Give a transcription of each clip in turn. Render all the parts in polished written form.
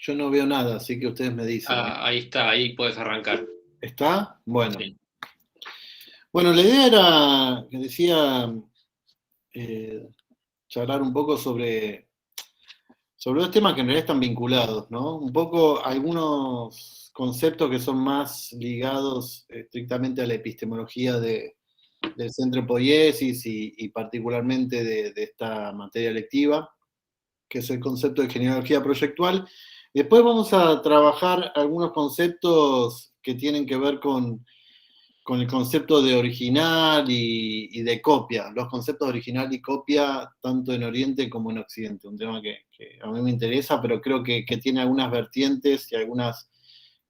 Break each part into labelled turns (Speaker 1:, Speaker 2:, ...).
Speaker 1: Yo no veo nada, así que ustedes me dicen.
Speaker 2: Ahí está, ahí puedes arrancar.
Speaker 1: ¿Está? Bueno.
Speaker 2: Sí.
Speaker 1: Bueno, la idea era, que decía, eh, charlar un poco sobre dos temas que en realidad están vinculados, ¿no? Un poco algunos conceptos que son más ligados estrictamente a la epistemología del centro poiesis y particularmente de esta materia lectiva, que es el concepto de genealogía proyectual. Después vamos a trabajar algunos conceptos que tienen que ver con el concepto de original y de copia, los conceptos de original y copia tanto en Oriente como en Occidente, un tema que a mí me interesa, pero creo que tiene algunas vertientes y algunas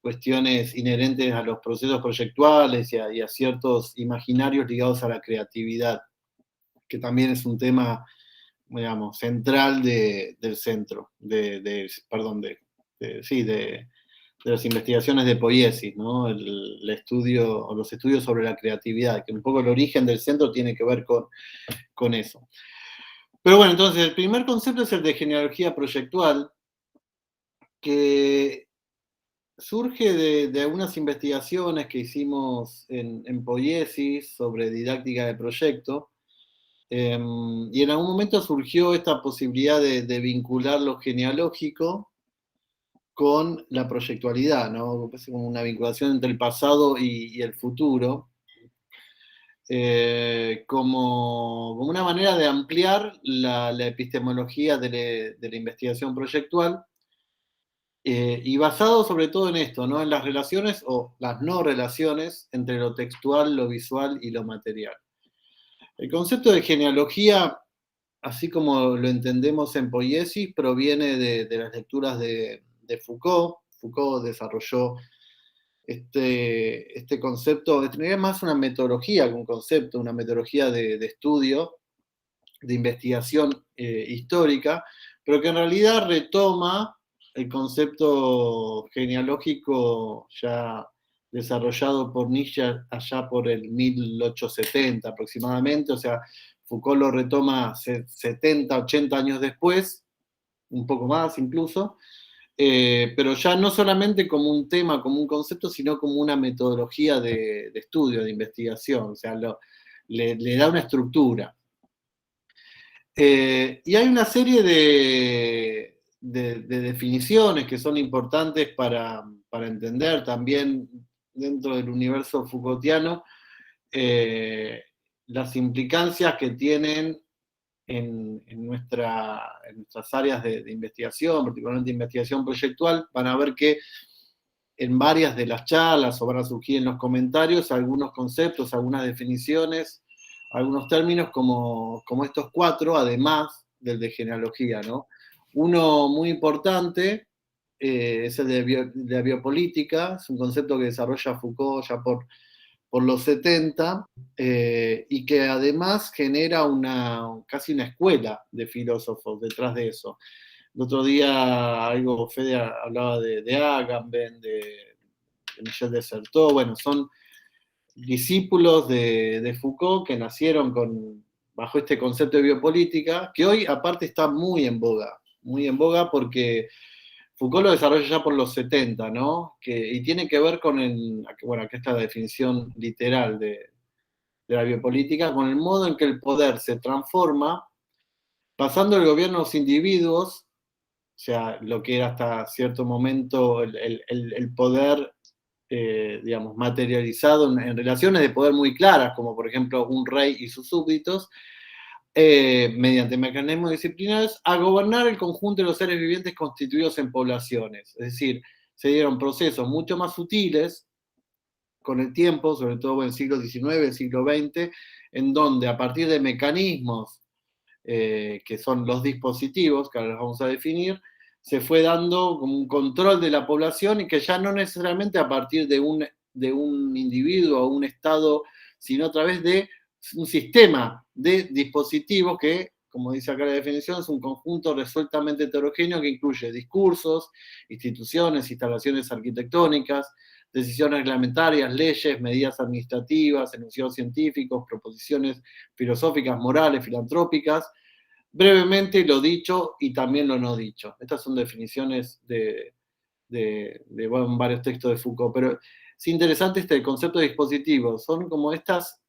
Speaker 1: cuestiones inherentes a los procesos proyectuales y a ciertos imaginarios ligados a la creatividad, que también es un tema, digamos, central del centro, perdón, sí, de las investigaciones de poiesis, ¿no? El estudio, o los estudios sobre la creatividad, que un poco el origen del centro tiene que ver con eso. Pero bueno, entonces el primer concepto es el de genealogía proyectual, que surge de algunas investigaciones que hicimos en poiesis sobre didáctica de proyecto, y en algún momento surgió esta posibilidad de vincular lo genealógico con la proyectualidad, ¿no? Es como una vinculación entre el pasado y el futuro, como una manera de ampliar la epistemología de la investigación proyectual, y basado sobre todo en esto, ¿no? En las relaciones o las no relaciones entre lo textual, lo visual y lo material. El concepto de genealogía, así como lo entendemos en poiesis, proviene de las lecturas de Foucault. Foucault desarrolló este concepto, es más una metodología que un concepto, una metodología de estudio, de investigación histórica, pero que en realidad retoma el concepto genealógico ya desarrollado por Nietzsche allá por el 1870 aproximadamente, o sea, Foucault lo retoma 70, 80 años después, un poco más incluso, pero ya no solamente como un tema, como un concepto, sino como una metodología de estudio, de investigación, o sea, le da una estructura. Y hay una serie de definiciones que son importantes para entender también dentro del universo Foucaultiano las implicancias que tienen en nuestras áreas de investigación, particularmente investigación proyectual. Van a ver que en varias de las charlas o van a surgir en los comentarios algunos conceptos, algunas definiciones, algunos términos como estos cuatro, además del de genealogía, ¿no? Uno muy importante es el de la biopolítica, es un concepto que desarrolla Foucault ya por los 70, y que además genera casi una escuela de filósofos detrás de eso. El otro día Fede hablaba de Agamben, de Michel de Certeau, bueno, son discípulos de Foucault que nacieron bajo este concepto de biopolítica, que hoy aparte está muy en boga porque Foucault lo desarrolla ya por los 70, ¿no? Y tiene que ver bueno, aquí está la definición literal de la biopolítica, con el modo en que el poder se transforma, pasando el gobierno a los individuos, o sea, lo que era hasta cierto momento el poder, digamos, materializado en relaciones de poder muy claras, como por ejemplo un rey y sus súbditos, mediante mecanismos disciplinarios, a gobernar el conjunto de los seres vivientes constituidos en poblaciones. Es decir, se dieron procesos mucho más sutiles con el tiempo, sobre todo en el siglo XIX, siglo XX, en donde a partir de mecanismos que son los dispositivos, que ahora los vamos a definir, se fue dando como un control de la población y que ya no necesariamente a partir de un individuo o un Estado, sino a través de un sistema de dispositivos que, como dice acá la definición, es un conjunto resueltamente heterogéneo que incluye discursos, instituciones, instalaciones arquitectónicas, decisiones reglamentarias, leyes, medidas administrativas, enunciados científicos, proposiciones filosóficas, morales, filantrópicas, brevemente lo dicho y también lo no dicho. Estas son definiciones de varios textos de Foucault, pero es interesante este concepto de dispositivos. Son como estos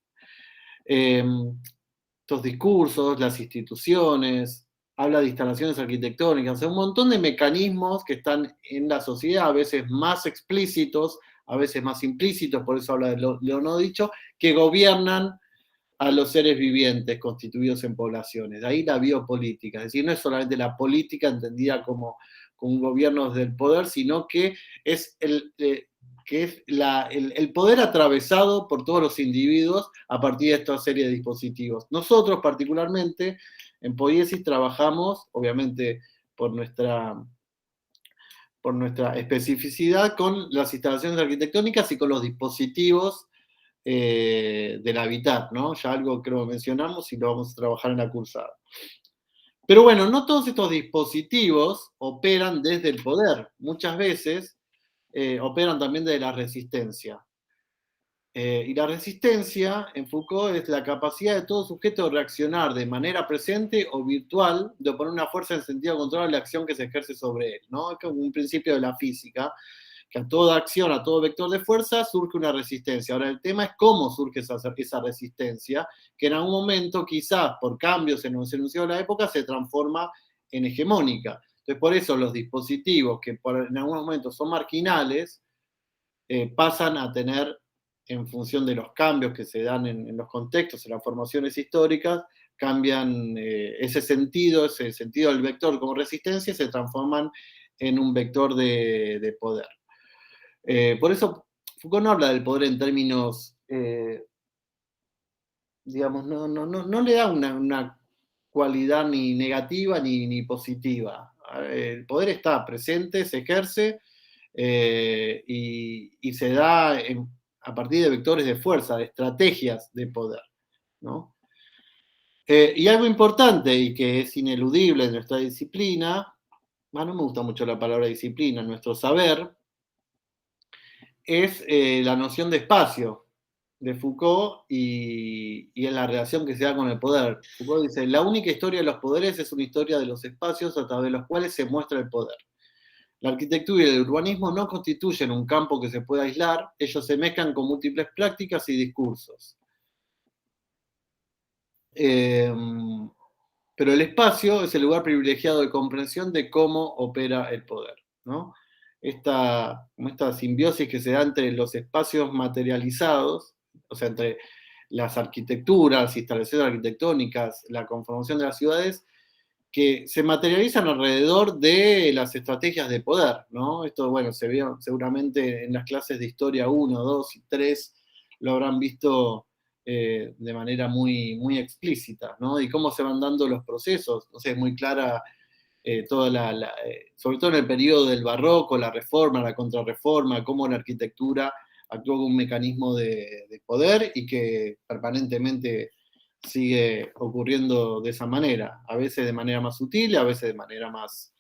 Speaker 1: discursos, las instituciones, habla de instalaciones arquitectónicas, un montón de mecanismos que están en la sociedad, a veces más explícitos, a veces más implícitos, por eso habla de lo no dicho, que gobiernan a los seres vivientes constituidos en poblaciones. De ahí la biopolítica, es decir, no es solamente la política entendida como un gobierno desde el poder, sino que es el poder atravesado por todos los individuos a partir de esta serie de dispositivos. Nosotros particularmente en Poiesis trabajamos, obviamente por nuestra especificidad, con las instalaciones arquitectónicas y con los dispositivos del hábitat, ¿no? Ya algo creo que mencionamos y lo vamos a trabajar en la cursada. Pero bueno, no todos estos dispositivos operan desde el poder. Muchas veces operan también desde la resistencia. Y la resistencia, en Foucault, es la capacidad de todo sujeto de reaccionar de manera presente o virtual, de oponer una fuerza en sentido contrario a la acción que se ejerce sobre él, ¿no? Es como un principio de la física, que a toda acción, a todo vector de fuerza, surge una resistencia. Ahora, el tema es cómo surge esa resistencia, que en algún momento, quizás por cambios en los enunciados de la época, se transforma en hegemónica. Entonces, por eso los dispositivos que en algún momento son marginales, pasan a tener, en función de los cambios que se dan en los contextos, en las formaciones históricas, cambian ese sentido del vector como resistencia, y se transforman en un vector de poder. Por eso Foucault no habla del poder en términos, digamos, no le da una cualidad ni negativa ni positiva. El poder está presente, se ejerce y se da a partir de vectores de fuerza, de estrategias de poder, ¿no? Y algo importante y que es ineludible en nuestra disciplina, no me gusta mucho la palabra disciplina, nuestro saber, es la noción de espacio de Foucault y en la relación que se da con el poder. Foucault dice, la única historia de los poderes es una historia de los espacios a través de los cuales se muestra el poder. La arquitectura y el urbanismo no constituyen un campo que se pueda aislar, ellos se mezclan con múltiples prácticas y discursos. Pero el espacio es el lugar privilegiado de comprensión de cómo opera el poder, ¿no? Esta simbiosis que se da entre los espacios materializados, o sea, entre las arquitecturas, instalaciones arquitectónicas, la conformación de las ciudades, que se materializan alrededor de las estrategias de poder, ¿no? Esto, bueno, se vio seguramente en las clases de historia 1, 2 y 3, lo habrán visto de manera muy, muy explícita, ¿no? Y cómo se van dando los procesos, no sé, es muy clara sobre todo en el periodo del barroco, la reforma, la contrarreforma, cómo la arquitectura actuó como un mecanismo de poder y que permanentemente sigue ocurriendo de esa manera, a veces de manera más sutil, a veces de manera más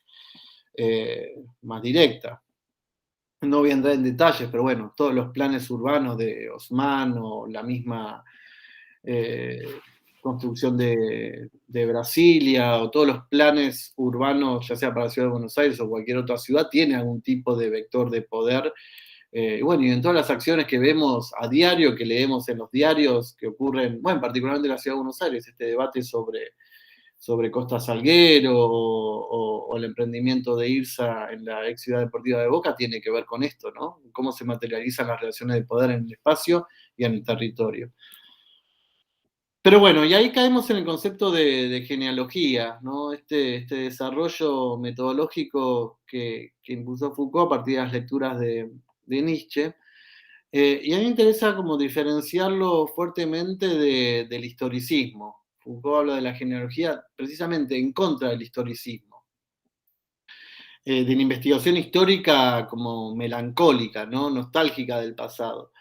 Speaker 1: directa. No voy a entrar en detalles, pero bueno, todos los planes urbanos de Haussmann o la misma construcción de Brasilia o todos los planes urbanos, ya sea para la ciudad de Buenos Aires o cualquier otra ciudad, tiene algún tipo de vector de poder. Bueno, y en todas las acciones que vemos a diario, que leemos en los diarios, que ocurren, bueno, particularmente en la ciudad de Buenos Aires, este debate sobre Costa Salguero o el emprendimiento de IRSA en la ex ciudad deportiva de Boca, tiene que ver con esto, ¿no? Cómo se materializan las relaciones de poder en el espacio y en el territorio. Pero bueno, y ahí caemos en el concepto de genealogía, ¿no? Este desarrollo metodológico que impulsó Foucault a partir de las lecturas de Nietzsche. Y a mí me interesa como diferenciarlo fuertemente del historicismo. Foucault habla de la genealogía precisamente en contra del historicismo, de la investigación histórica como melancólica, ¿no? Nostálgica del pasado.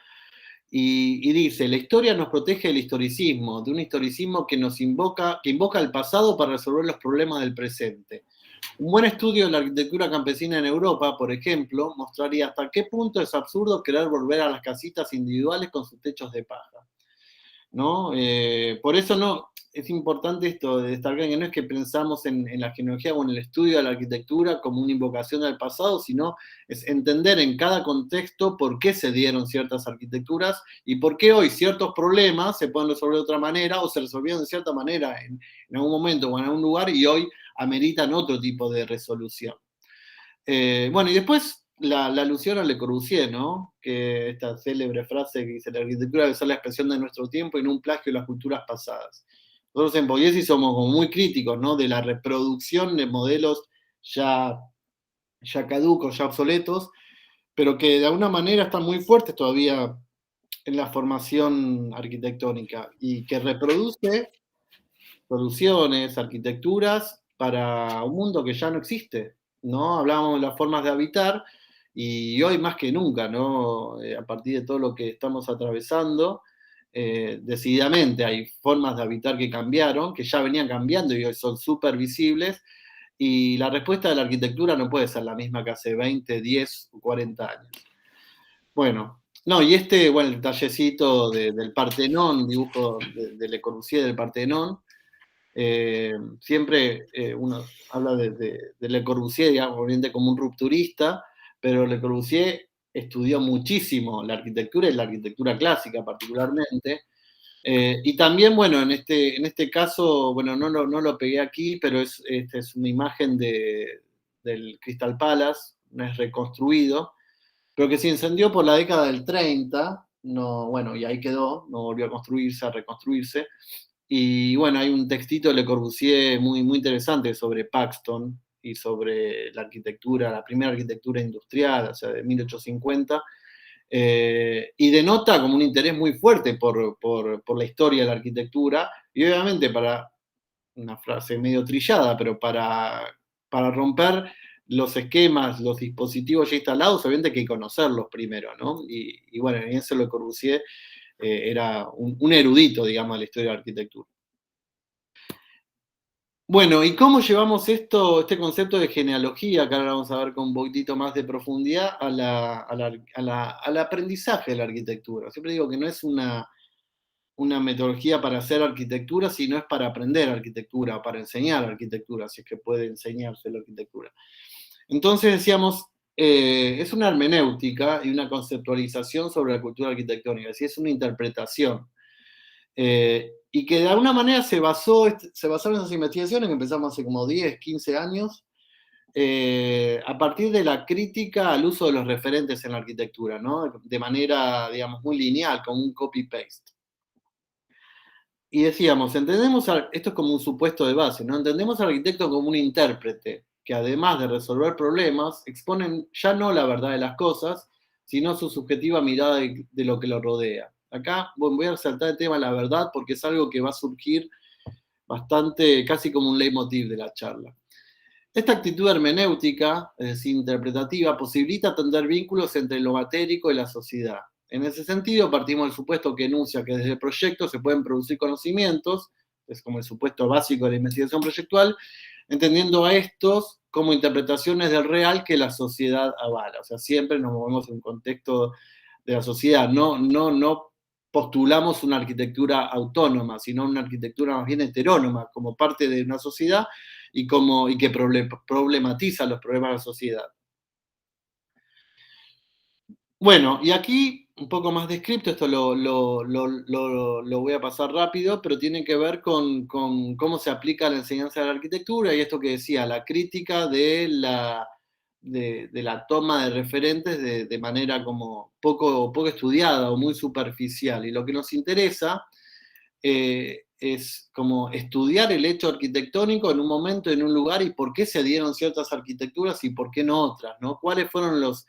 Speaker 1: Y dice, la historia nos protege del historicismo, de un historicismo que invoca el pasado para resolver los problemas del presente. Un buen estudio de la arquitectura campesina en Europa, por ejemplo, mostraría hasta qué punto es absurdo querer volver a las casitas individuales con sus techos de paja. ¿no? Por eso no, es importante esto de destacar que no es que pensamos en la genealogía o en el estudio de la arquitectura como una invocación al pasado, sino es entender en cada contexto por qué se dieron ciertas arquitecturas y por qué hoy ciertos problemas se pueden resolver de otra manera o se resolvieron de cierta manera en algún momento o en algún lugar y hoy ameritan otro tipo de resolución. Bueno, y después la alusión a Le Corbusier, ¿no? Que esta célebre frase que dice: la arquitectura debe ser la expresión de nuestro tiempo y no un plagio de las culturas pasadas. Nosotros en Poyesi somos como muy críticos, ¿no? De la reproducción de modelos ya, ya caducos, ya obsoletos, pero que de alguna manera están muy fuertes todavía en la formación arquitectónica y que reproduce soluciones, arquitecturas para un mundo que ya no existe, ¿no? Hablábamos de las formas de habitar y hoy más que nunca, ¿no? A partir de todo lo que estamos atravesando, decididamente hay formas de habitar que cambiaron, que ya venían cambiando y hoy son súper visibles, y la respuesta de la arquitectura no puede ser la misma que hace 20, 10 o 40 años. Bueno, no, y bueno, el tallecito del Partenón, dibujo de Le Corbusier del Partenón, siempre uno habla de Le Corbusier, digamos, obviamente como un rupturista, pero Le Corbusier estudió muchísimo la arquitectura y la arquitectura clásica particularmente. Y también, bueno, en este caso, bueno, no lo pegué aquí, pero esta es una imagen del Crystal Palace, no es reconstruido, pero que se incendió por la década del 30, no, bueno, y ahí quedó, no volvió a construirse, a reconstruirse. Y bueno, hay un textito de Le Corbusier muy interesante sobre Paxton y sobre la arquitectura, la primera arquitectura industrial, o sea, de 1850, y denota como un interés muy fuerte por la historia de la arquitectura, y obviamente para, una frase medio trillada, pero para romper los esquemas, los dispositivos ya instalados, obviamente hay que conocerlos primero, ¿no? Y bueno, en eso Le Corbusier era un erudito, digamos, de la historia de la arquitectura. Bueno, ¿y cómo llevamos este concepto de genealogía, que ahora vamos a ver con un poquitito más de profundidad, al aprendizaje de la arquitectura? Siempre digo que no es una metodología para hacer arquitectura, sino es para aprender arquitectura, para enseñar arquitectura, si es que puede enseñarse la arquitectura. Entonces decíamos, es una hermenéutica y una conceptualización sobre la cultura arquitectónica, es decir, es una interpretación. Y que de alguna manera se basaron en esas investigaciones que empezamos hace como 10, 15 años, a partir de la crítica al uso de los referentes en la arquitectura, ¿no? De manera, digamos, muy lineal, como un copy-paste. Y decíamos, esto es como un supuesto de base, ¿no? Entendemos al arquitecto como un intérprete, que además de resolver problemas, exponen ya no la verdad de las cosas, sino su subjetiva mirada de lo que lo rodea. Acá voy a resaltar el tema de la verdad porque es algo que va a surgir bastante, casi como un leitmotiv de la charla. Esta actitud hermenéutica, es decir, interpretativa, posibilita tender vínculos entre lo matérico y la sociedad. En ese sentido, partimos del supuesto que enuncia que desde el proyecto se pueden producir conocimientos, es como el supuesto básico de la investigación proyectual, entendiendo a estos como interpretaciones del real que la sociedad avala. O sea, siempre nos movemos en un contexto de la sociedad, no postulamos una arquitectura autónoma, sino una arquitectura más bien heterónoma, como parte de una sociedad y que problematiza los problemas de la sociedad. Bueno, y aquí un poco más descripto, esto lo voy a pasar rápido, pero tiene que ver con cómo se aplica la enseñanza de la arquitectura y esto que decía, la crítica de la toma de referentes de manera como poco estudiada o muy superficial. Y lo que nos interesa es como estudiar el hecho arquitectónico en un momento, en un lugar, y por qué se dieron ciertas arquitecturas y por qué no otras, ¿no? ¿Cuáles fueron los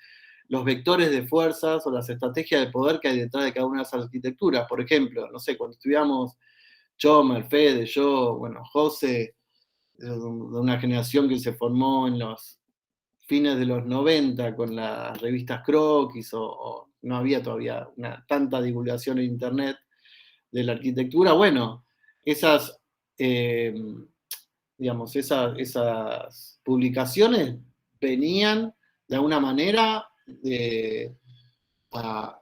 Speaker 1: vectores de fuerzas o las estrategias de poder que hay detrás de cada una de esas arquitecturas? Por ejemplo, no sé, cuando estudiamos Chomer, Fede, yo, bueno, José, de una generación que se formó en los fines de los 90 con las revistas Croquis, o no había todavía tanta divulgación en Internet de la arquitectura, bueno, esas, eh, digamos, esas publicaciones venían de alguna manera a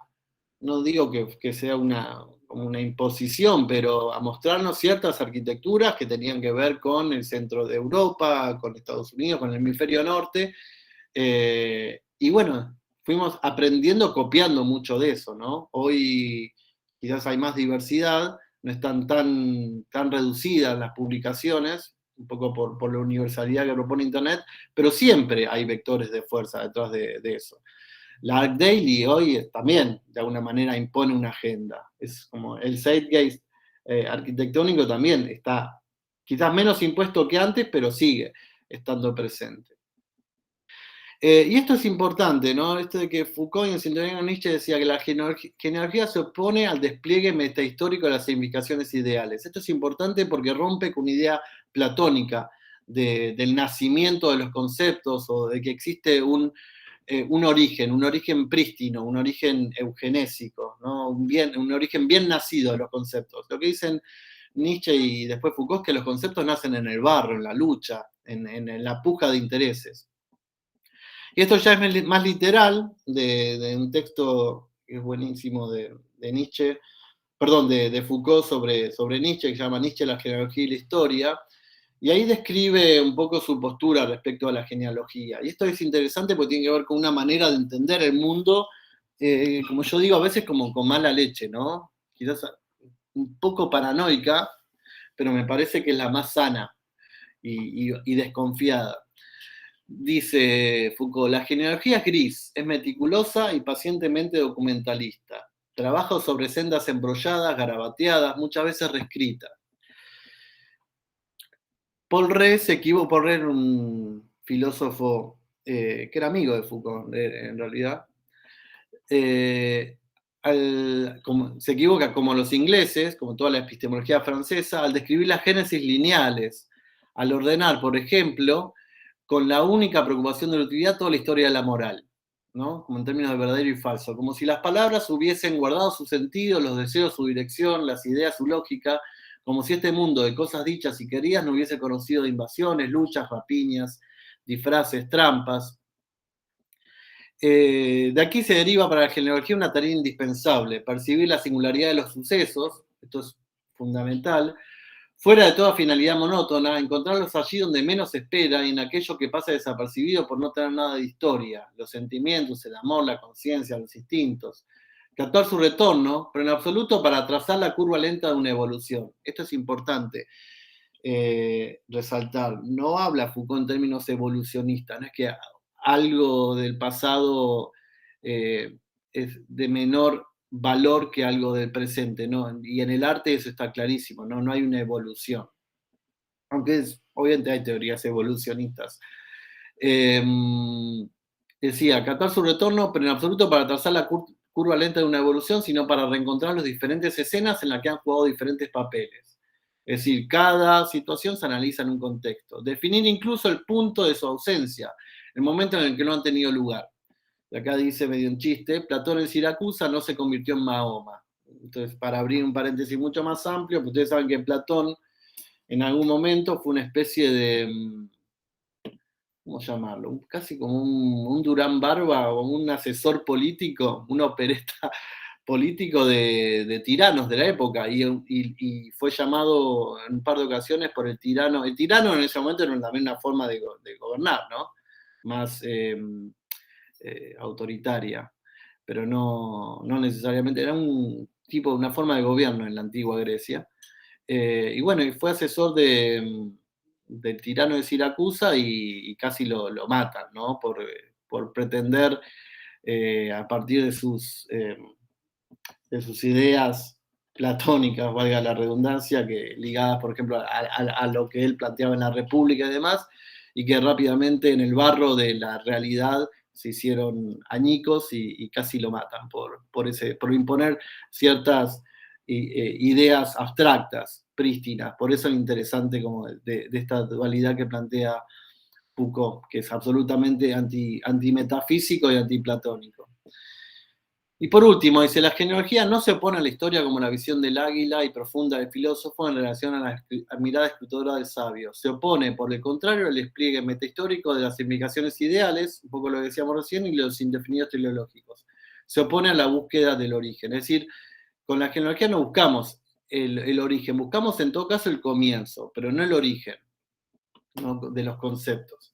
Speaker 1: no digo que sea como una imposición, pero a mostrarnos ciertas arquitecturas que tenían que ver con el centro de Europa, con Estados Unidos, con el hemisferio norte, y bueno, fuimos aprendiendo, copiando mucho de eso, ¿no? Hoy quizás hay más diversidad, no están tan reducidas las publicaciones, un poco por la universalidad que propone Internet, pero siempre hay vectores de fuerza detrás de eso. La Arc Daily hoy también, de alguna manera, impone una agenda. Es como el zeitgeist arquitectónico también está quizás menos impuesto que antes, pero sigue estando presente. Y esto es importante, ¿no? Esto de que Foucault y en sintonía con Nietzsche decía que la genealogía se opone al despliegue metahistórico de las significaciones ideales. Esto es importante porque rompe con una idea platónica del nacimiento de los conceptos o de que existe un origen prístino, un origen eugenésico, ¿no? Un origen bien nacido de los conceptos. Lo que dicen Nietzsche y después Foucault es que los conceptos nacen en el barro, en la lucha, en la puja de intereses. Y esto ya es más literal, de un texto que es buenísimo de Nietzsche, perdón, de Foucault sobre Nietzsche, que se llama Nietzsche, la genealogía y la historia, y ahí describe un poco su postura respecto a la genealogía. Y esto es interesante porque tiene que ver con una manera de entender el mundo, como yo digo, a veces como con mala leche, ¿no? Quizás un poco paranoica, pero me parece que es la más sana y desconfiada. Dice Foucault, la genealogía es gris, es meticulosa y pacientemente documentalista. Trabaja sobre sendas embrolladas, garabateadas, muchas veces reescritas. Paul Ré era un filósofo que era amigo de Foucault, en realidad. Se equivoca como los ingleses, como toda la epistemología francesa, al describir las génesis lineales, al ordenar, por ejemplo, con la única preocupación de la utilidad toda la historia de la moral, ¿no? Como en términos de verdadero y falso, como si las palabras hubiesen guardado su sentido, los deseos su dirección, las ideas su lógica, como si este mundo de cosas dichas y queridas no hubiese conocido de invasiones, luchas, rapiñas, disfraces, trampas. De aquí se deriva para la genealogía una tarea indispensable, percibir la singularidad de los sucesos, esto es fundamental, fuera de toda finalidad monótona, encontrarlos allí donde menos se espera y en aquello que pasa desapercibido por no tener nada de historia, los sentimientos, el amor, la conciencia, los instintos. Captar su retorno, pero en absoluto para trazar la curva lenta de una evolución. Esto es importante resaltar. No habla Foucault en términos evolucionistas, no es que algo del pasado es de menor valor que algo del presente, ¿no? Y en el arte eso está clarísimo, ¿no? No hay una evolución. Aunque obviamente hay teorías evolucionistas. Decía, acatar su retorno, pero en absoluto para trazar la curva lenta de una evolución, sino para reencontrar las diferentes escenas en las que han jugado diferentes papeles. Es decir, cada situación se analiza en un contexto. Definir incluso el punto de su ausencia, el momento en el que no han tenido lugar. Y acá dice medio un chiste, Platón en Siracusa no se convirtió en Mahoma. Entonces, para abrir un paréntesis mucho más amplio, pues ustedes saben que Platón en algún momento fue una especie de, ¿cómo llamarlo? Casi como un Durán Barba o un asesor político, una opereta político de tiranos de la época y fue llamado en un par de ocasiones por el tirano. El tirano en ese momento era también una forma de gobernar, ¿no? Más autoritaria, pero no necesariamente, era un tipo, una forma de gobierno en la antigua Grecia. Y bueno, y fue asesor del tirano de Siracusa y casi lo matan, ¿no? Por pretender, a partir de sus ideas platónicas, valga la redundancia, que ligadas, por ejemplo, a lo que él planteaba en la República y demás, y que rápidamente en el barro de la realidad se hicieron añicos y casi lo matan por imponer ciertas ideas abstractas, prístinas. Por eso es interesante como de esta dualidad que plantea Foucault, que es absolutamente antimetafísico y antiplatónico. Y por último, dice, la genealogía no se opone a la historia como la visión del águila y profunda del filósofo en relación a la mirada escritora del sabio. Se opone, por el contrario, al despliegue metahistórico de las implicaciones ideales, un poco lo que decíamos recién, y los indefinidos teleológicos. se opone a la búsqueda del origen. Es decir, con la genealogía no buscamos el origen, buscamos en todo caso el comienzo, pero no el origen, ¿no?, de los conceptos.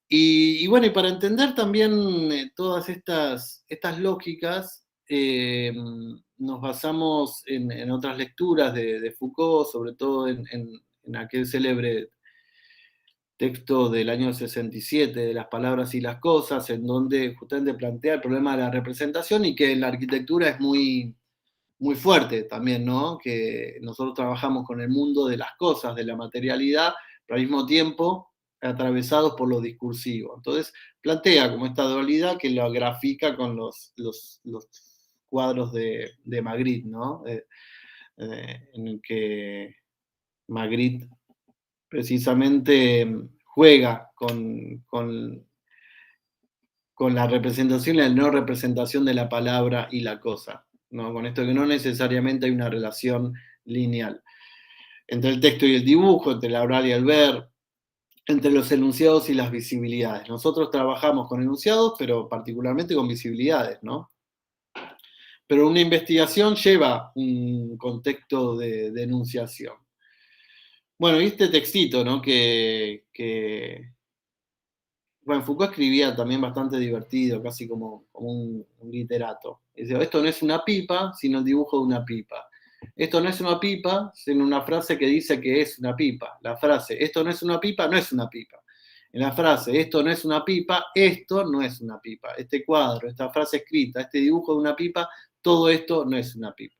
Speaker 1: Y bueno, y para entender también todas estas lógicas, nos basamos en otras lecturas de Foucault, sobre todo en aquel célebre texto del año 67, de Las palabras y las cosas, en donde justamente plantea el problema de la representación y que en la arquitectura es muy, muy fuerte también, ¿no? Que nosotros trabajamos con el mundo de las cosas, de la materialidad, pero al mismo tiempo atravesados por lo discursivo. Entonces plantea como esta dualidad que lo grafica con los cuadros de Magritte, ¿no? En el que Magritte precisamente juega con la representación y la no representación de la palabra y la cosa, ¿no? Con esto que no necesariamente hay una relación lineal entre el texto y el dibujo, entre el hablar y el ver, entre los enunciados y las visibilidades. Nosotros trabajamos con enunciados, pero particularmente con visibilidades, ¿no? Pero una investigación lleva un contexto de enunciación. Bueno, y este textito, ¿no? Bueno, Foucault escribía también bastante divertido, casi como un literato. Dice, esto no es una pipa, sino el dibujo de una pipa. Esto no es una pipa, sino una frase que dice que es una pipa. La frase, esto no es una pipa, no es una pipa. En la frase, esto no es una pipa, esto no es una pipa. Este cuadro, esta frase escrita, este dibujo de una pipa, todo esto no es una pipa.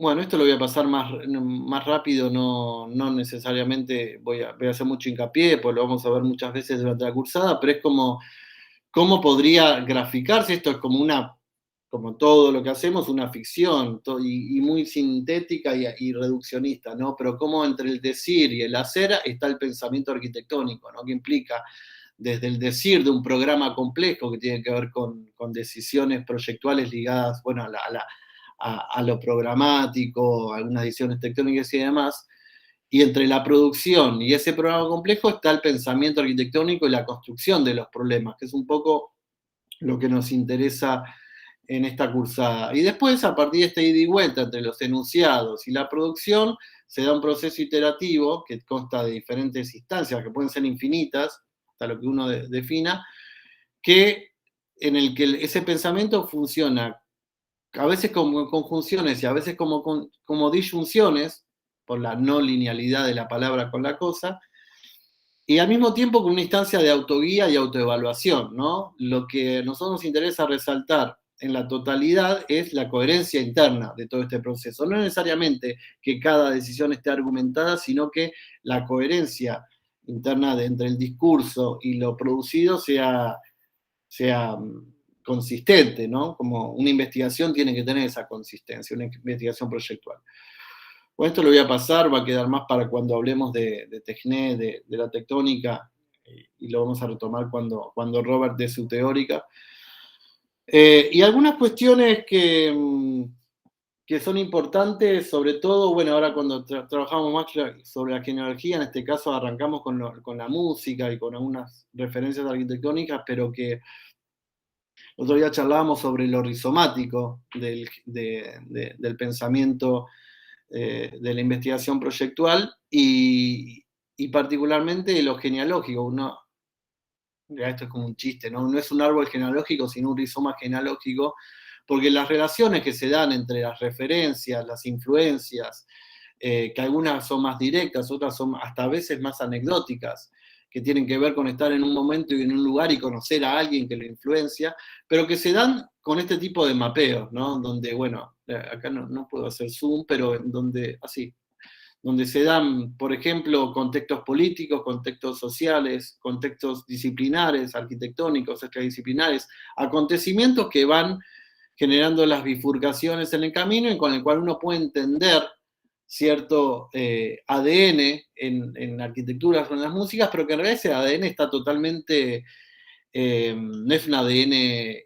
Speaker 1: Bueno, esto lo voy a pasar más rápido, no necesariamente voy a hacer mucho hincapié, pues lo vamos a ver muchas veces durante la cursada, pero es como, ¿cómo podría graficarse? Esto es como todo lo que hacemos, una ficción, y muy sintética y reduccionista, ¿no? Pero cómo entre el decir y el hacer está el pensamiento arquitectónico, ¿no? Que implica desde el decir de un programa complejo que tiene que ver con decisiones proyectuales ligadas, bueno, a lo programático, algunas decisiones tectónicas y demás, y entre la producción y ese programa complejo está el pensamiento arquitectónico y la construcción de los problemas, que es un poco lo que nos interesa en esta cursada. Y después, a partir de esta ida y vuelta entre los enunciados y la producción, se da un proceso iterativo que consta de diferentes instancias, que pueden ser infinitas, hasta lo que uno defina, en el que ese pensamiento funciona a veces como conjunciones y a veces como disyunciones, por la no linealidad de la palabra con la cosa, y al mismo tiempo con una instancia de autoguía y autoevaluación, ¿no? Lo que a nosotros nos interesa resaltar en la totalidad es la coherencia interna de todo este proceso. No necesariamente que cada decisión esté argumentada, sino que la coherencia interna entre el discurso y lo producido sea consistente, ¿no? Como una investigación tiene que tener esa consistencia, una investigación proyectual. Bueno, esto lo voy a pasar, va a quedar más para cuando hablemos de Tejné, de la tectónica, y lo vamos a retomar cuando Robert dé su teórica. Y algunas cuestiones que son importantes, sobre todo, bueno, ahora cuando trabajamos más sobre la genealogía, en este caso arrancamos con la música y con algunas referencias arquitectónicas, pero que otro día charlábamos sobre lo rizomático del pensamiento de la investigación proyectual y particularmente lo genealógico. Esto es como un chiste, ¿no? No es un árbol genealógico, sino un rizoma genealógico, porque las relaciones que se dan entre las referencias, las influencias, que algunas son más directas, otras son hasta a veces más anecdóticas, que tienen que ver con estar en un momento y en un lugar y conocer a alguien que lo influencia, pero que se dan con este tipo de mapeos, ¿no? Donde, bueno, acá no puedo hacer zoom, pero donde, así, donde se dan, por ejemplo, contextos políticos, contextos sociales, contextos disciplinares, arquitectónicos, extradisciplinares, acontecimientos que van generando las bifurcaciones en el camino y con el cual uno puede entender cierto ADN en arquitecturas o en las músicas, pero que en realidad ese ADN está totalmente, no es un ADN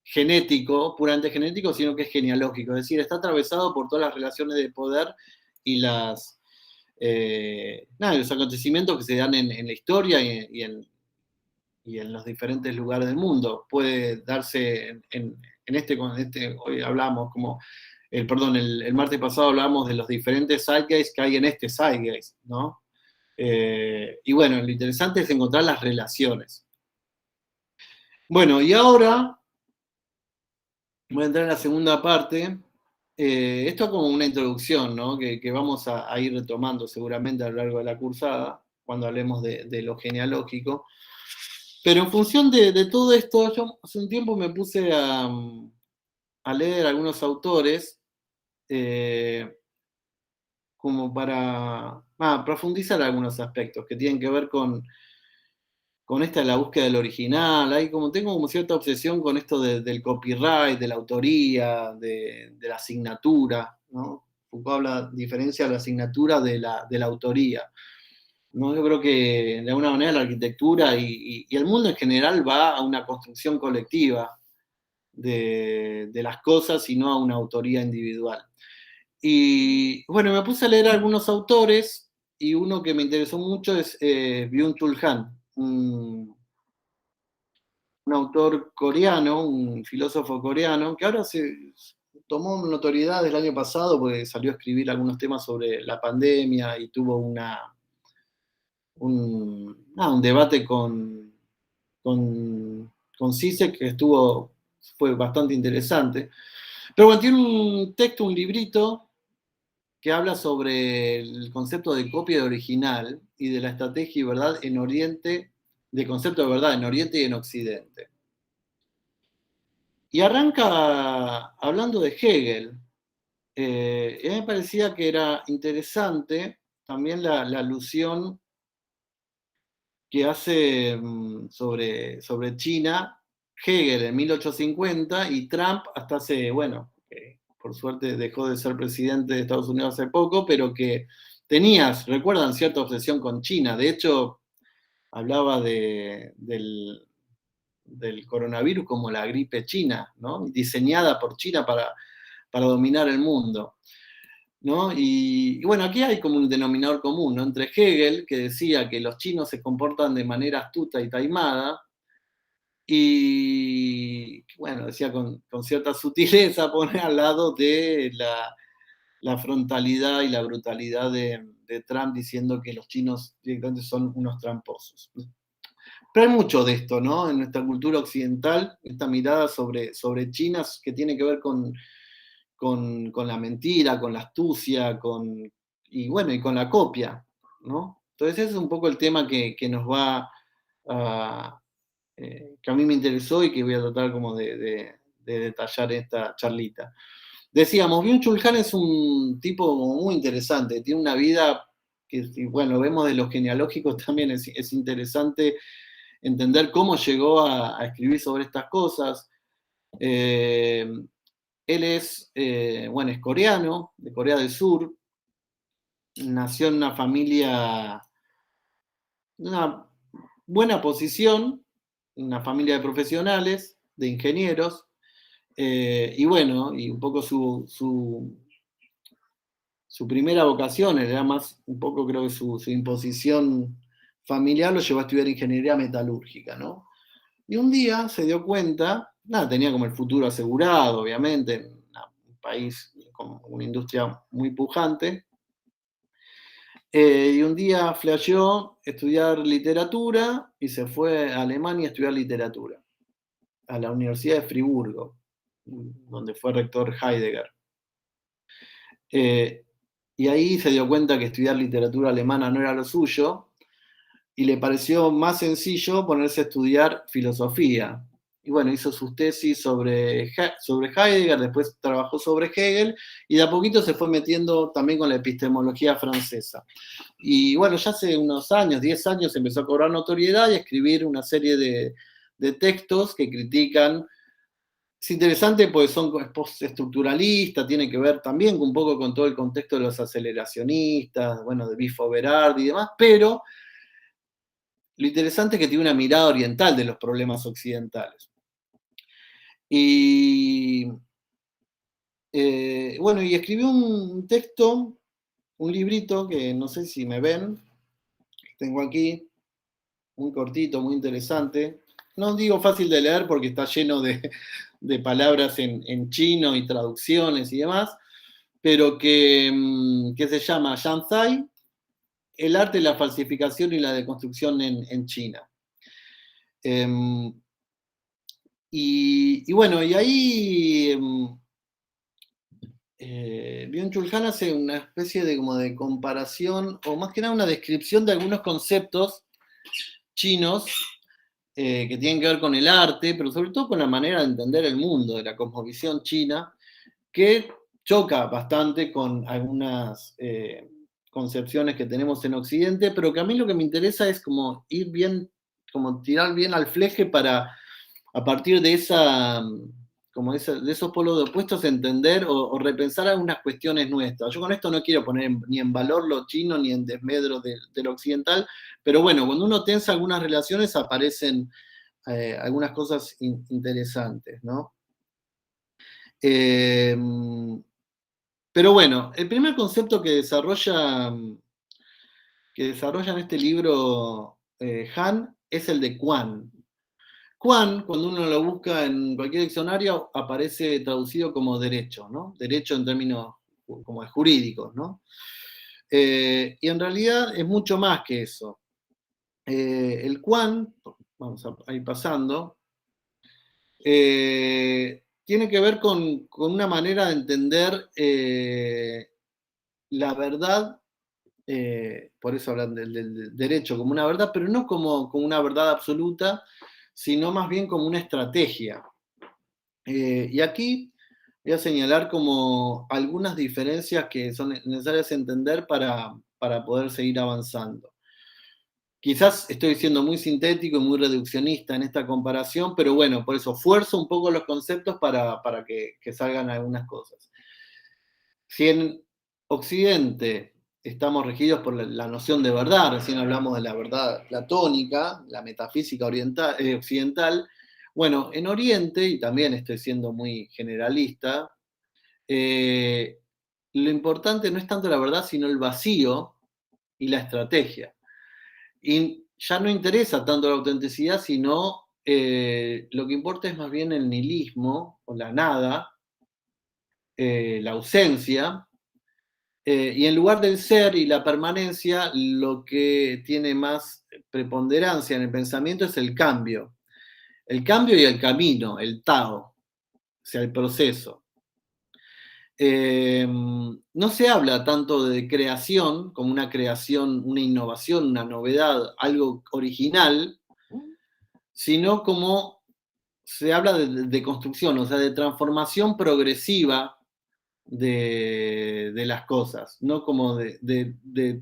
Speaker 1: genético, puramente genético, sino que es genealógico, es decir, está atravesado por todas las relaciones de poder y los acontecimientos que se dan en la historia y y en los diferentes lugares del mundo. Puede darse hoy hablamos como, el martes pasado hablamos de los diferentes zeitgeist que hay en este zeitgeist, ¿no? Y bueno, lo interesante es encontrar las relaciones. Bueno, y ahora voy a entrar en la segunda parte. Esto como una introducción, ¿no? Que vamos a ir retomando seguramente a lo largo de la cursada, cuando hablemos de lo genealógico. Pero en función de todo esto, yo hace un tiempo me puse a leer algunos autores como para profundizar algunos aspectos que tienen que ver con esta de la búsqueda del original. Tengo como cierta obsesión con esto del copyright, de la autoría, de la asignatura, ¿no? Foucault diferencia la asignatura de la autoría, ¿no? Yo creo que de alguna manera la arquitectura y el mundo en general va a una construcción colectiva de las cosas y no a una autoría individual. Y bueno, me puse a leer algunos autores y uno que me interesó mucho es Byung-Chul Han, un autor coreano, un filósofo coreano, que ahora se tomó notoriedad el año pasado porque salió a escribir algunos temas sobre la pandemia y tuvo un debate con Zizek que fue bastante interesante. Pero bueno, tiene un texto, un librito, que habla sobre el concepto de copia de original y de la estrategia y verdad en Oriente, de concepto de verdad en Oriente y en Occidente. Y arranca hablando de Hegel. Y a mí me parecía que era interesante también la alusión que hace sobre China Hegel en 1850 y Trump hasta hace, bueno, por suerte dejó de ser presidente de Estados Unidos hace poco, pero que recuerdan, cierta obsesión con China. De hecho, hablaba del coronavirus como la gripe china, ¿no? Diseñada por China para dominar el mundo, ¿no? Y bueno, aquí hay como un denominador común, ¿no? Entre Hegel, que decía que los chinos se comportan de manera astuta y taimada, y bueno, decía con cierta sutileza, poner al lado de la frontalidad y la brutalidad de Trump diciendo que los chinos directamente son unos tramposos. Pero hay mucho de esto, ¿no? En nuestra cultura occidental, esta mirada sobre China que tiene que ver con la mentira, con la astucia, y bueno, y con la copia, ¿no? Entonces ese es un poco el tema que nos va que a mí me interesó y que voy a tratar como de detallar esta charlita. Decíamos, Byung-Chul Han es un tipo muy interesante, tiene una vida que, bueno, vemos de los genealógicos también es interesante entender cómo llegó a escribir sobre estas cosas. Él es coreano, de Corea del Sur, nació en una familia, una buena posición, una familia de profesionales, de ingenieros, y bueno, y un poco su primera vocación, era más, un poco creo que su imposición familiar lo llevó a estudiar ingeniería metalúrgica, ¿no? Y un día se dio cuenta, nada, tenía como el futuro asegurado, obviamente, en un país con una industria muy pujante, y un día flasheó estudiar literatura y se fue a Alemania a estudiar literatura, a la Universidad de Friburgo, donde fue rector Heidegger. Y ahí se dio cuenta que estudiar literatura alemana no era lo suyo, y le pareció más sencillo ponerse a estudiar filosofía. Y bueno, hizo sus tesis sobre Heidegger, después trabajó sobre Hegel, y de a poquito se fue metiendo también con la epistemología francesa. Y bueno, ya hace unos años, 10 años, empezó a cobrar notoriedad y a escribir una serie de textos que critican. Es interesante porque es postestructuralista, tiene que ver también un poco con todo el contexto de los aceleracionistas, bueno, de Bifo Berardi y demás, pero lo interesante es que tiene una mirada oriental de los problemas occidentales. Y bueno, y escribió un texto, un librito que no sé si me ven, tengo aquí, muy cortito, muy interesante. No digo fácil de leer porque está lleno de palabras en chino y traducciones y demás, pero que se llama Shanzai, el arte, la falsificación y la deconstrucción en China. Eh, y bueno, y ahí Byung-Chul Han hace una especie de, como de comparación, o más que nada una descripción de algunos conceptos chinos que tienen que ver con el arte, pero sobre todo con la manera de entender el mundo, de la cosmovisión china, que choca bastante con algunas concepciones que tenemos en Occidente, pero que a mí lo que me interesa es como ir bien, como tirar bien al fleje para, a partir de esa, como de esos polos de opuestos, entender o repensar algunas cuestiones nuestras. Yo con esto no quiero poner ni en valor lo chino ni en desmedro de lo occidental, pero bueno, cuando uno tensa algunas relaciones aparecen algunas cosas interesantes, ¿no? Eh, pero bueno, el primer concepto que desarrolla en este libro Han es el de Quan. Quan, cuando uno lo busca en cualquier diccionario, aparece traducido como derecho, ¿no? Derecho en términos como jurídicos, ¿no? Y en realidad es mucho más que eso. El Quan, vamos a ir pasando, tiene que ver con una manera de entender la verdad, por eso hablan del derecho como una verdad, pero no como una verdad absoluta, sino más bien como una estrategia. Y aquí voy a señalar como algunas diferencias que son necesarias entender para poder seguir avanzando. Quizás estoy siendo muy sintético y muy reduccionista en esta comparación, pero bueno, por eso fuerzo un poco los conceptos para que salgan algunas cosas. Si en Occidente estamos regidos por la noción de verdad, recién hablamos de la verdad platónica, la metafísica occidental, bueno, en Oriente, y también estoy siendo muy generalista, lo importante no es tanto la verdad, sino el vacío y la estrategia. Y ya no interesa tanto la autenticidad, sino lo que importa es más bien el nihilismo o la nada, la ausencia, y en lugar del ser y la permanencia, lo que tiene más preponderancia en el pensamiento es el cambio. El cambio y el camino, el Tao, o sea, el proceso. No se habla tanto de creación como una creación, una innovación, una novedad, algo original, sino como se habla de construcción, o sea, de transformación progresiva de las cosas, no como de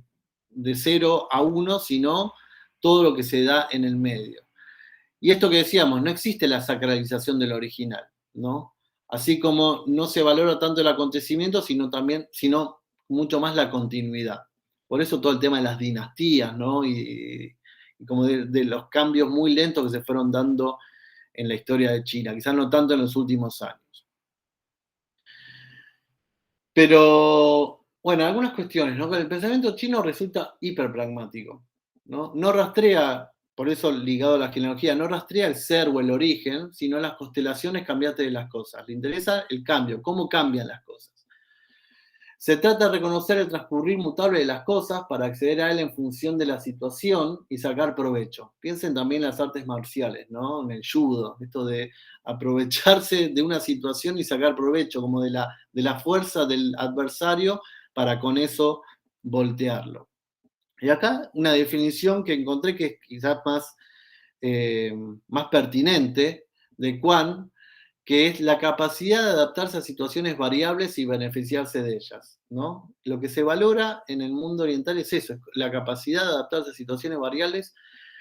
Speaker 1: 0 a 1, sino todo lo que se da en el medio. Y esto que decíamos, no existe la sacralización del original, ¿no? Así como no se valora tanto el acontecimiento, sino mucho más la continuidad. Por eso todo el tema de las dinastías, ¿no? Y como de los cambios muy lentos que se fueron dando en la historia de China, quizás no tanto en los últimos años. Pero, bueno, algunas cuestiones, ¿no? El pensamiento chino resulta hiperpragmático, ¿no? No rastrea, por eso ligado a la genealogía, no rastrea el ser o el origen, sino las constelaciones cambiantes de las cosas. Le interesa el cambio, cómo cambian las cosas. Se trata de reconocer el transcurrir mutable de las cosas para acceder a él en función de la situación y sacar provecho. Piensen también en las artes marciales, ¿no? En el judo, esto de aprovecharse de una situación y sacar provecho, como de la fuerza del adversario para con eso voltearlo. Y acá una definición que encontré que es quizás más pertinente de Quan, que es la capacidad de adaptarse a situaciones variables y beneficiarse de ellas, ¿no? Lo que se valora en el mundo oriental es eso, es la capacidad de adaptarse a situaciones variables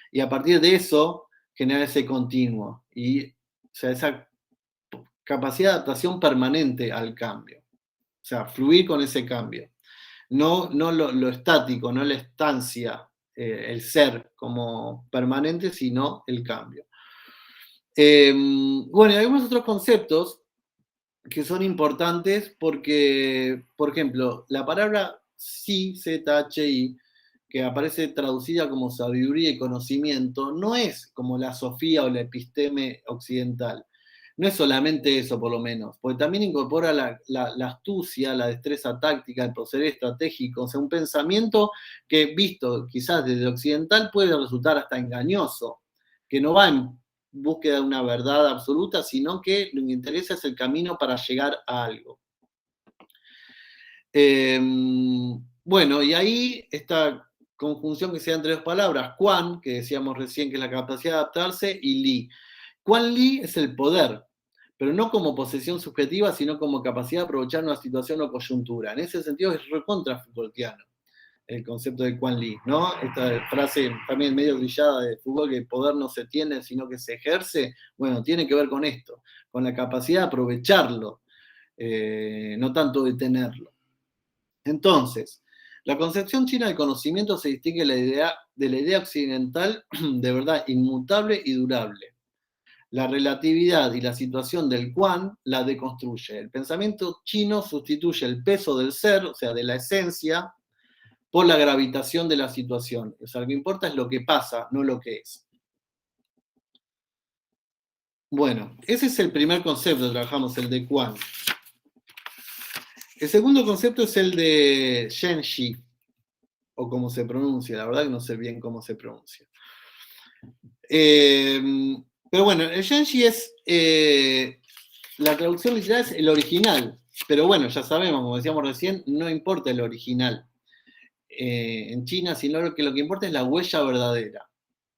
Speaker 1: y a partir de eso generar ese continuo y, o sea, esa capacidad de adaptación permanente al cambio, o sea, fluir con ese cambio. No lo estático, no la estancia, el ser como permanente, sino el cambio. Bueno, y algunos otros conceptos que son importantes porque, por ejemplo, la palabra Xi, Z-H-I, que aparece traducida como sabiduría y conocimiento, no es como la sofía o la episteme occidental. No es solamente eso, por lo menos, porque también incorpora la astucia, la destreza táctica, el proceder estratégico, o sea, un pensamiento que, visto quizás desde occidental, puede resultar hasta engañoso, que no va en búsqueda de una verdad absoluta, sino que lo que interesa es el camino para llegar a algo. Bueno, y ahí esta conjunción que se da entre dos palabras, Quan, que decíamos recién que es la capacidad de adaptarse, y Li. Quan Li es el poder, pero no como posesión subjetiva, sino como capacidad de aprovechar una situación o coyuntura. En ese sentido es recontra Foucaultiano el concepto de Quan Li, ¿no? Esta frase también medio brillada de Foucault, que el poder no se tiene, sino que se ejerce, bueno, tiene que ver con esto, con la capacidad de aprovecharlo, no tanto de tenerlo. Entonces, la concepción china del conocimiento se distingue de la idea occidental de verdad inmutable y durable. La relatividad y la situación del Quan la deconstruye. El pensamiento chino sustituye el peso del ser, o sea, de la esencia, por la gravitación de la situación. O sea, lo que importa es lo que pasa, no lo que es. Bueno, ese es el primer concepto que trabajamos, el de Quan. El segundo concepto es el de Zhenxi, o como se pronuncia, la verdad que no sé bien cómo se pronuncia. Pero bueno, el Zhenxi es, la traducción literal es el original, pero bueno, ya sabemos, como decíamos recién, no importa el original en China, sino que lo que importa es la huella verdadera.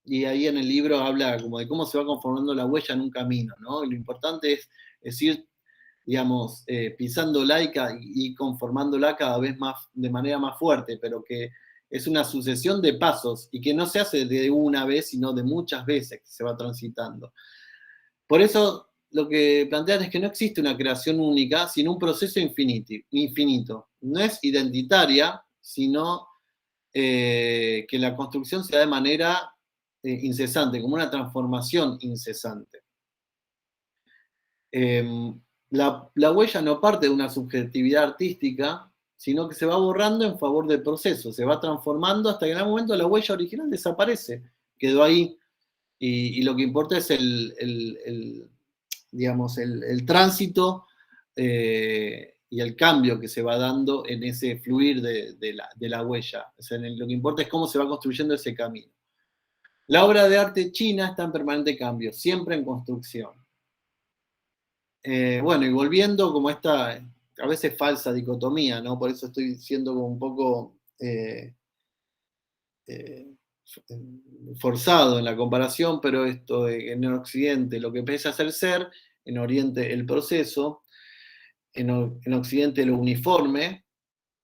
Speaker 1: Y ahí en el libro habla como de cómo se va conformando la huella en un camino, ¿no? Y lo importante es ir, digamos, pisándola y conformándola cada vez más, de manera más fuerte, pero que es una sucesión de pasos y que no se hace de una vez, sino de muchas veces que se va transitando. Por eso lo que plantean es que no existe una creación única, sino un proceso infinito. No es identitaria, sino que la construcción se da de manera incesante, como una transformación incesante. La huella no parte de una subjetividad artística, sino que se va borrando en favor del proceso, se va transformando hasta que en algún momento la huella original desaparece, quedó ahí, y lo que importa es digamos, el tránsito y el cambio que se va dando en ese fluir de la huella. O sea, lo que importa es cómo se va construyendo ese camino. La obra de arte china está en permanente cambio, siempre en construcción. Bueno, y volviendo como esta, a veces falsa dicotomía, ¿no? Por eso estoy siendo como un poco forzado en la comparación, pero esto en Occidente lo que empieza a ser, en Oriente el proceso, en Occidente lo uniforme,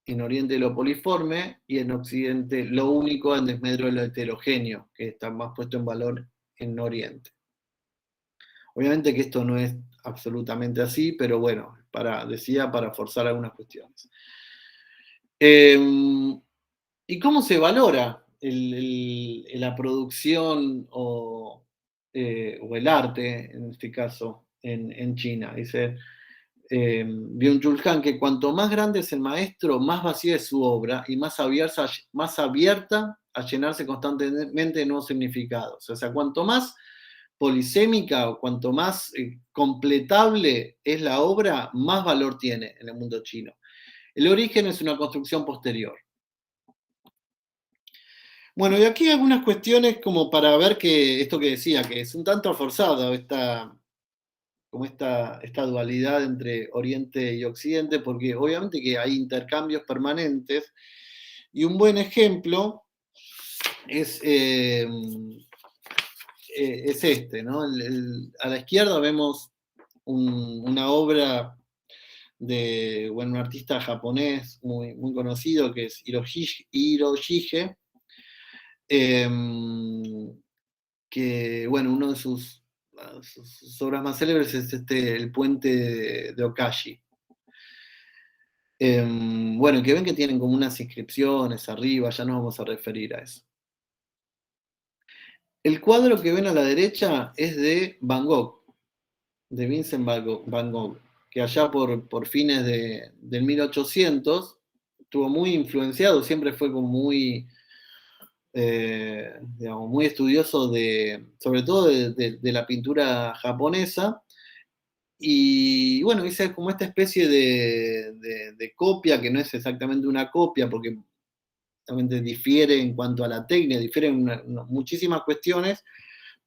Speaker 1: en Oriente lo poliforme, y en Occidente lo único en desmedro de lo heterogéneo, que está más puesto en valor en Oriente. Obviamente que esto no es absolutamente así, pero bueno, decía para forzar algunas cuestiones. ¿Y cómo se valora la producción o el arte, en este caso, en China? Dice Byung-Chul Han que cuanto más grande es el maestro, más vacía es su obra y más abierta a llenarse constantemente de nuevos significados. O sea, cuanto más polisémica o cuanto más completable es la obra, más valor tiene en el mundo chino. El origen es una construcción posterior. Bueno, y aquí hay algunas cuestiones como para ver que esto que decía, que es un tanto forzado esta dualidad entre Oriente y Occidente, porque obviamente que hay intercambios permanentes, y un buen ejemplo es este, ¿no? A la izquierda vemos una obra de un artista japonés muy, muy conocido que es Hiroshige, que, bueno, una de sus obras más célebres es el puente de Okashi. Bueno, que ven que tienen como unas inscripciones arriba, ya nos vamos a referir a eso. El cuadro que ven a la derecha es de Van Gogh, de Vincent Van Gogh, que allá por fines del 1800 estuvo muy influenciado, siempre fue como muy digamos, muy estudioso sobre todo de la pintura japonesa. Y bueno, hice como esta especie de copia, que no es exactamente una copia, porque realmente difiere en cuanto a la técnica, difiere en muchísimas cuestiones,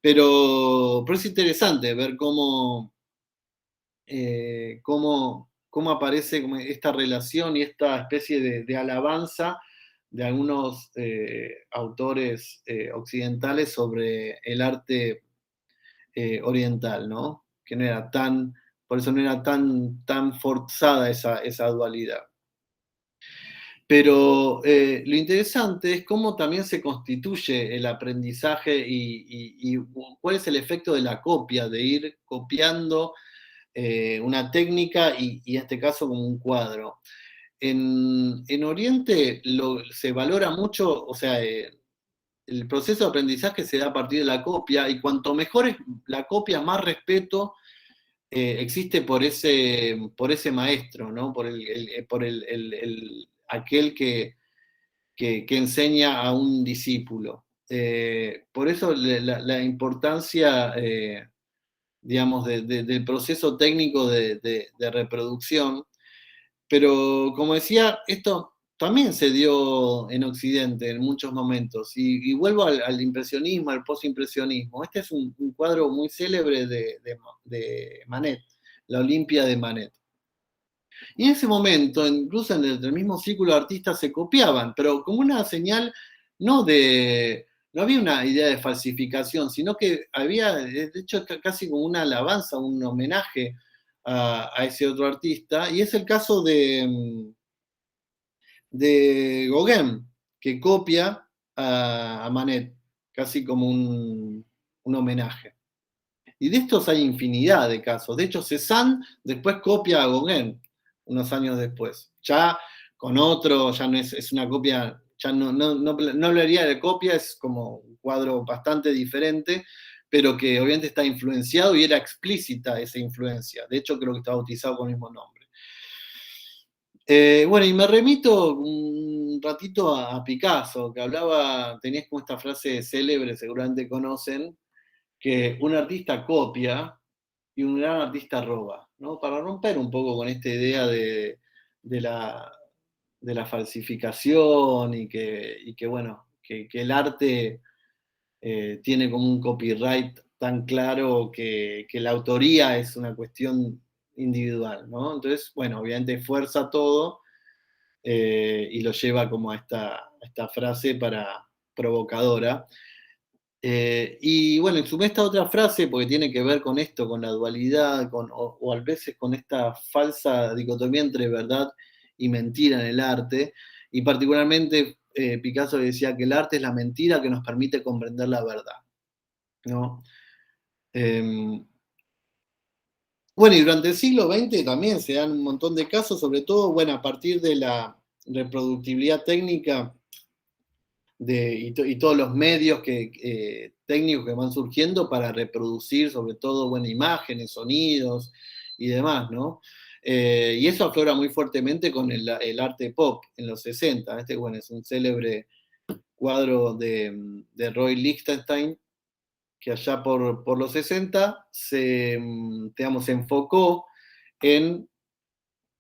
Speaker 1: pero es interesante ver cómo aparece como esta relación y esta especie de alabanza de algunos autores occidentales sobre el arte oriental, ¿no? Que no era por eso no era tan forzada esa dualidad. Pero lo interesante es cómo también se constituye el aprendizaje y cuál es el efecto de la copia, de ir copiando una técnica y en este caso como un cuadro. En Oriente se valora mucho, o sea, el proceso de aprendizaje se da a partir de la copia y cuanto mejor es la copia, más respeto existe por ese maestro, ¿no? Por aquel que enseña a un discípulo. Por eso la importancia, digamos, del proceso técnico de reproducción. Pero como decía, esto también se dio en Occidente en muchos momentos. Y vuelvo al impresionismo, al postimpresionismo. Este es un cuadro muy célebre de Manet, la Olimpia de Manet. Y en ese momento, incluso en el mismo círculo de artistas se copiaban, pero como una señal no había una idea de falsificación, sino que había, de hecho, casi como una alabanza, un homenaje a ese otro artista, y es el caso de Gauguin, que copia a Manet, casi como un homenaje. Y de estos hay infinidad de casos. De hecho, Cézanne después copia a Gauguin, unos años después. Ya con otro, ya no es una copia, ya no hablaría de copia, es como un cuadro bastante diferente, pero que obviamente está influenciado y era explícita esa influencia. De hecho, creo que está bautizado con el mismo nombre. Bueno, y me remito un ratito a Picasso, que tenías como esta frase célebre, seguramente conocen, que un artista copia y un gran artista roba, ¿no? Para romper un poco con esta idea de la, de la falsificación y que bueno, que el arte tiene como un copyright tan claro que la autoría es una cuestión individual, ¿no? Entonces, bueno, obviamente fuerza todo y lo lleva como a esta frase provocadora. Y bueno, y sumé esta otra frase porque tiene que ver con esto, con la dualidad, o a veces con esta falsa dicotomía entre verdad y mentira en el arte. Y particularmente Picasso decía que el arte es la mentira que nos permite comprender la verdad, ¿no? Eh, bueno, y durante el siglo XX también se dan un montón de casos, sobre todo, bueno, a partir de la reproductibilidad técnica y todos los medios técnicos que van surgiendo para reproducir, sobre todo, bueno, imágenes, sonidos y demás, ¿no? Y eso aflora muy fuertemente con el arte pop en los 60. Este, bueno, es un célebre cuadro de Roy Lichtenstein, que allá por los 60 digamos, se enfocó en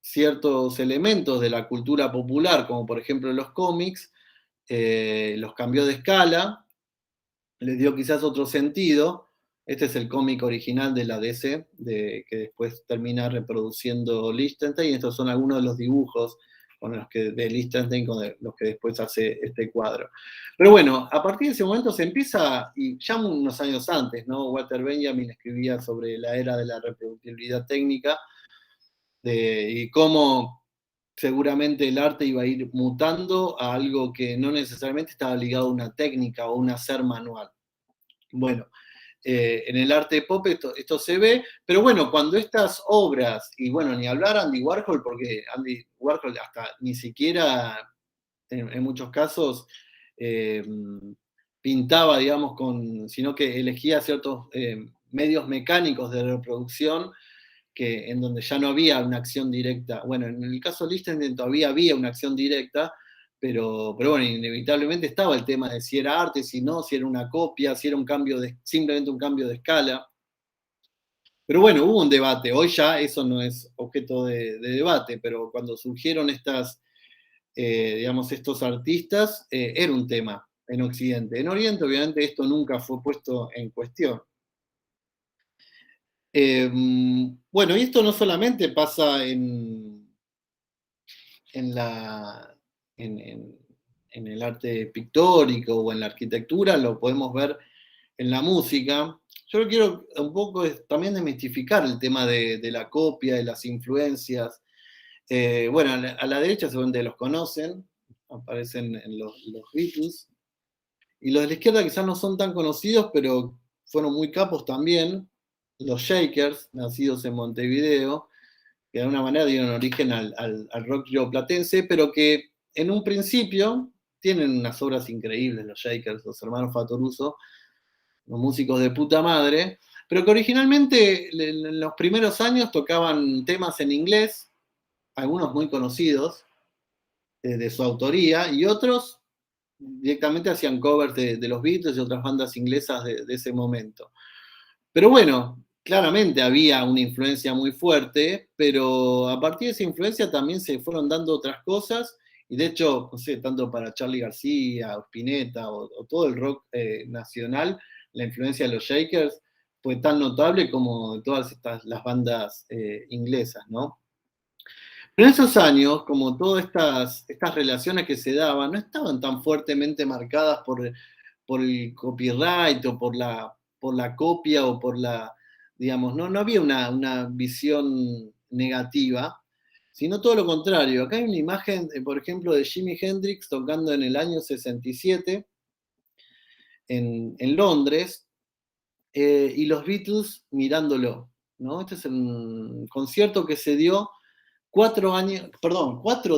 Speaker 1: ciertos elementos de la cultura popular, como por ejemplo los cómics, los cambió de escala, les dio quizás otro sentido. Este es el cómic original de la DC, que después termina reproduciendo Lichtenstein, y estos son algunos de los dibujos de Lichtenstein con los que después hace este cuadro. Pero bueno, a partir de ese momento se empieza, y ya unos años antes, ¿no? Walter Benjamin escribía sobre la era de la reproductibilidad técnica, y cómo seguramente el arte iba a ir mutando a algo que no necesariamente estaba ligado a una técnica o un hacer manual. Bueno, en el arte pop esto se ve, pero bueno, cuando estas obras, y bueno, ni hablar Andy Warhol, porque Andy Warhol hasta ni siquiera, en muchos casos, pintaba, digamos, sino que elegía ciertos medios mecánicos de reproducción en donde ya no había una acción directa. Bueno, en el caso de Lichtenstein todavía había una acción directa, pero bueno, inevitablemente estaba el tema de si era arte, si no, si era una copia, si era simplemente un cambio de escala. Pero bueno, hubo un debate. Hoy ya eso no es objeto de debate, pero cuando surgieron digamos, estos artistas, era un tema en Occidente. En Oriente, obviamente, esto nunca fue puesto en cuestión. Bueno, y esto no solamente pasa en, la, en el arte pictórico o en la arquitectura, lo podemos ver en la música. Yo quiero un poco también desmistificar el tema de la copia, de las influencias. Bueno, a la derecha seguramente los conocen, aparecen en los Beatles, y los de la izquierda quizás no son tan conocidos, pero fueron muy capos también, los Shakers, nacidos en Montevideo, que de alguna manera dieron origen al rock rioplatense, pero que en un principio tienen unas obras increíbles, los Shakers, los hermanos Fatoruso, los músicos de puta madre, pero que originalmente en los primeros años tocaban temas en inglés, algunos muy conocidos, de su autoría, y otros directamente hacían covers de los Beatles y otras bandas inglesas de ese momento. Pero bueno, claramente había una influencia muy fuerte, pero a partir de esa influencia también se fueron dando otras cosas, y de hecho, no sé, tanto para Charly García, o Spinetta, o todo el rock nacional, la influencia de los Shakers fue tan notable como de todas las bandas inglesas, ¿no? Pero en esos años, como todas estas relaciones que se daban, no estaban tan fuertemente marcadas por el copyright o por la copia o digamos, no había una visión negativa, sino todo lo contrario. Acá hay una imagen, por ejemplo, de Jimi Hendrix tocando en el año 67 en Londres, y los Beatles mirándolo, ¿no? Este es un concierto que se dio 4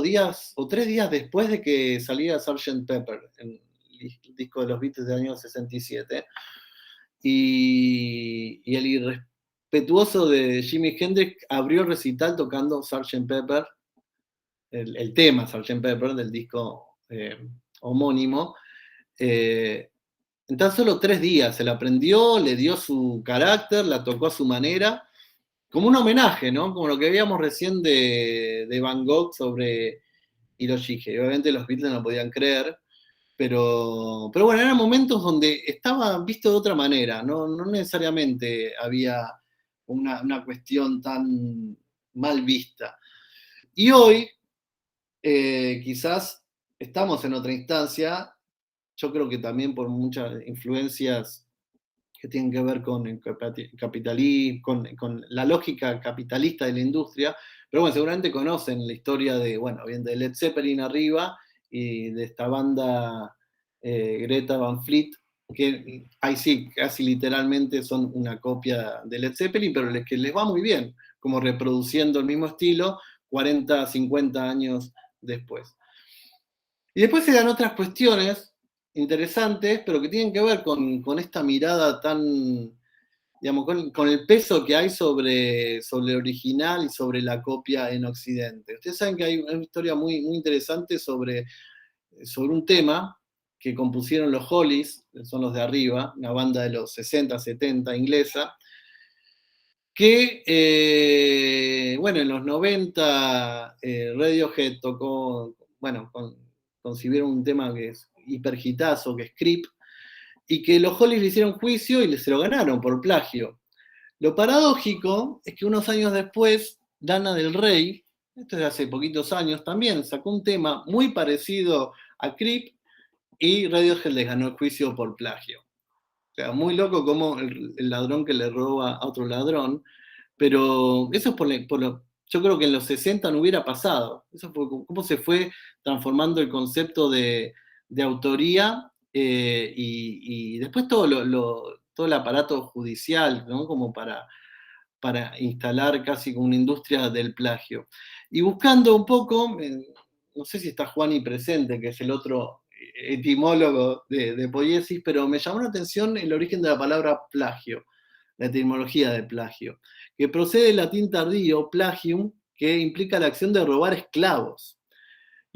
Speaker 1: días o 3 días después de que saliera Sgt. Pepper, el disco de los Beatles del año 67. Y el irrespetuoso de Jimi Hendrix abrió el recital tocando Sgt. Pepper, el tema Sgt. Pepper del disco homónimo. En tan solo 3 días se la aprendió, le dio su carácter, la tocó a su manera, como un homenaje, ¿no? Como lo que veíamos recién de Van Gogh sobre Hiroshige. Obviamente los Beatles no podían creer, pero bueno, eran momentos donde estaba visto de otra manera, no necesariamente había una cuestión tan mal vista. Y hoy, quizás estamos en otra instancia, yo creo que también por muchas influencias que tienen que ver con el capitalismo, con la lógica capitalista de la industria, pero bueno, seguramente conocen la historia bueno, bien de Led Zeppelin arriba y de esta banda Greta Van Fleet, que ahí sí, casi literalmente son una copia de Led Zeppelin, pero que les va muy bien, como reproduciendo el mismo estilo 40, 50 años después. Y después se dan otras cuestiones interesantes, pero que tienen que ver con esta mirada tan, digamos, con el peso que hay sobre el original y sobre la copia en Occidente. Ustedes saben que hay una historia muy, muy interesante sobre un tema que compusieron los Hollies, que son los de arriba, una banda de los 60, 70 inglesa, que, bueno, en los 90 Radiohead tocó, bueno, concibieron un tema que es hipergitazo, que es Creep, y que los Hollies le hicieron juicio y se lo ganaron por plagio. Lo paradójico es que unos años después, Lana del Rey, esto es de hace poquitos años, también sacó un tema muy parecido a Creep y Radiohead les ganó el juicio por plagio. O sea, muy loco como el ladrón que le roba a otro ladrón, pero eso es yo creo que en los 60 no hubiera pasado. Eso fue cómo se fue transformando el concepto de autoría, y después todo el aparato judicial, ¿no? Como para instalar casi como una industria del plagio. Y buscando un poco, no sé si está Juani presente, que es el otro etimólogo de poiesis, pero me llamó la atención el origen de la palabra plagio, la etimología de plagio, que procede del latín tardío, plagium, que implica la acción de robar esclavos.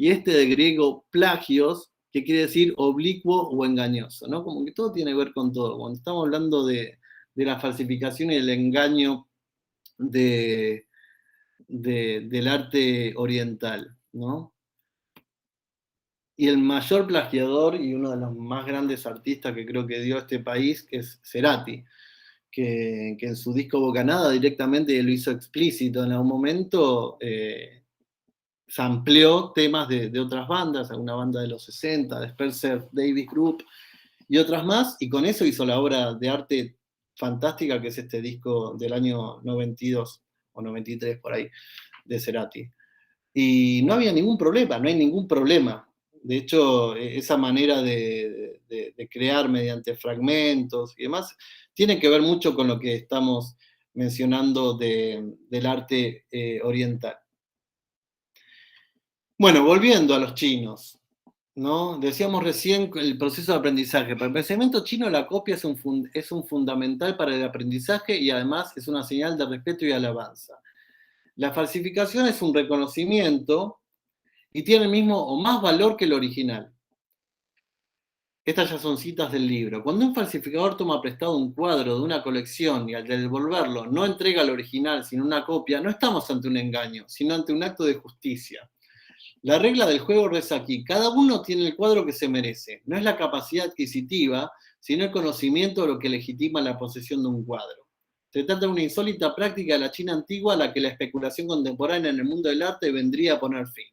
Speaker 1: y este de griego plagios, que quiere decir oblicuo o engañoso, ¿no? Como que todo tiene que ver con todo. Cuando estamos hablando de la falsificación y el engaño del arte oriental, ¿no? Y el mayor plagiador y uno de los más grandes artistas que creo que dio este país, que es Cerati, que en su disco Bocanada directamente lo hizo explícito en algún momento, sampleó temas de otras bandas, alguna banda de los 60, de Spencer Davis Group y otras más, y con eso hizo la obra de arte fantástica que es este disco del año 92 o 93 por ahí, de Cerati. Y no había ningún problema, no hay ningún problema. De hecho, esa manera de crear mediante fragmentos y demás tiene que ver mucho con lo que estamos mencionando del arte oriental. Bueno, volviendo a los chinos, ¿no? Decíamos recién el proceso de aprendizaje. Para el pensamiento chino, la copia es un fundamental para el aprendizaje y además es una señal de respeto y alabanza. La falsificación es un reconocimiento y tiene el mismo o más valor que el original. Estas ya son citas del libro. Cuando un falsificador toma prestado un cuadro de una colección y al devolverlo no entrega el original sino una copia, no estamos ante un engaño, sino ante un acto de justicia. La regla del juego reza aquí: cada uno tiene el cuadro que se merece. No es la capacidad adquisitiva, sino el conocimiento de lo que legitima la posesión de un cuadro. Se trata de una insólita práctica de la China antigua a la que la especulación contemporánea en el mundo del arte vendría a poner fin.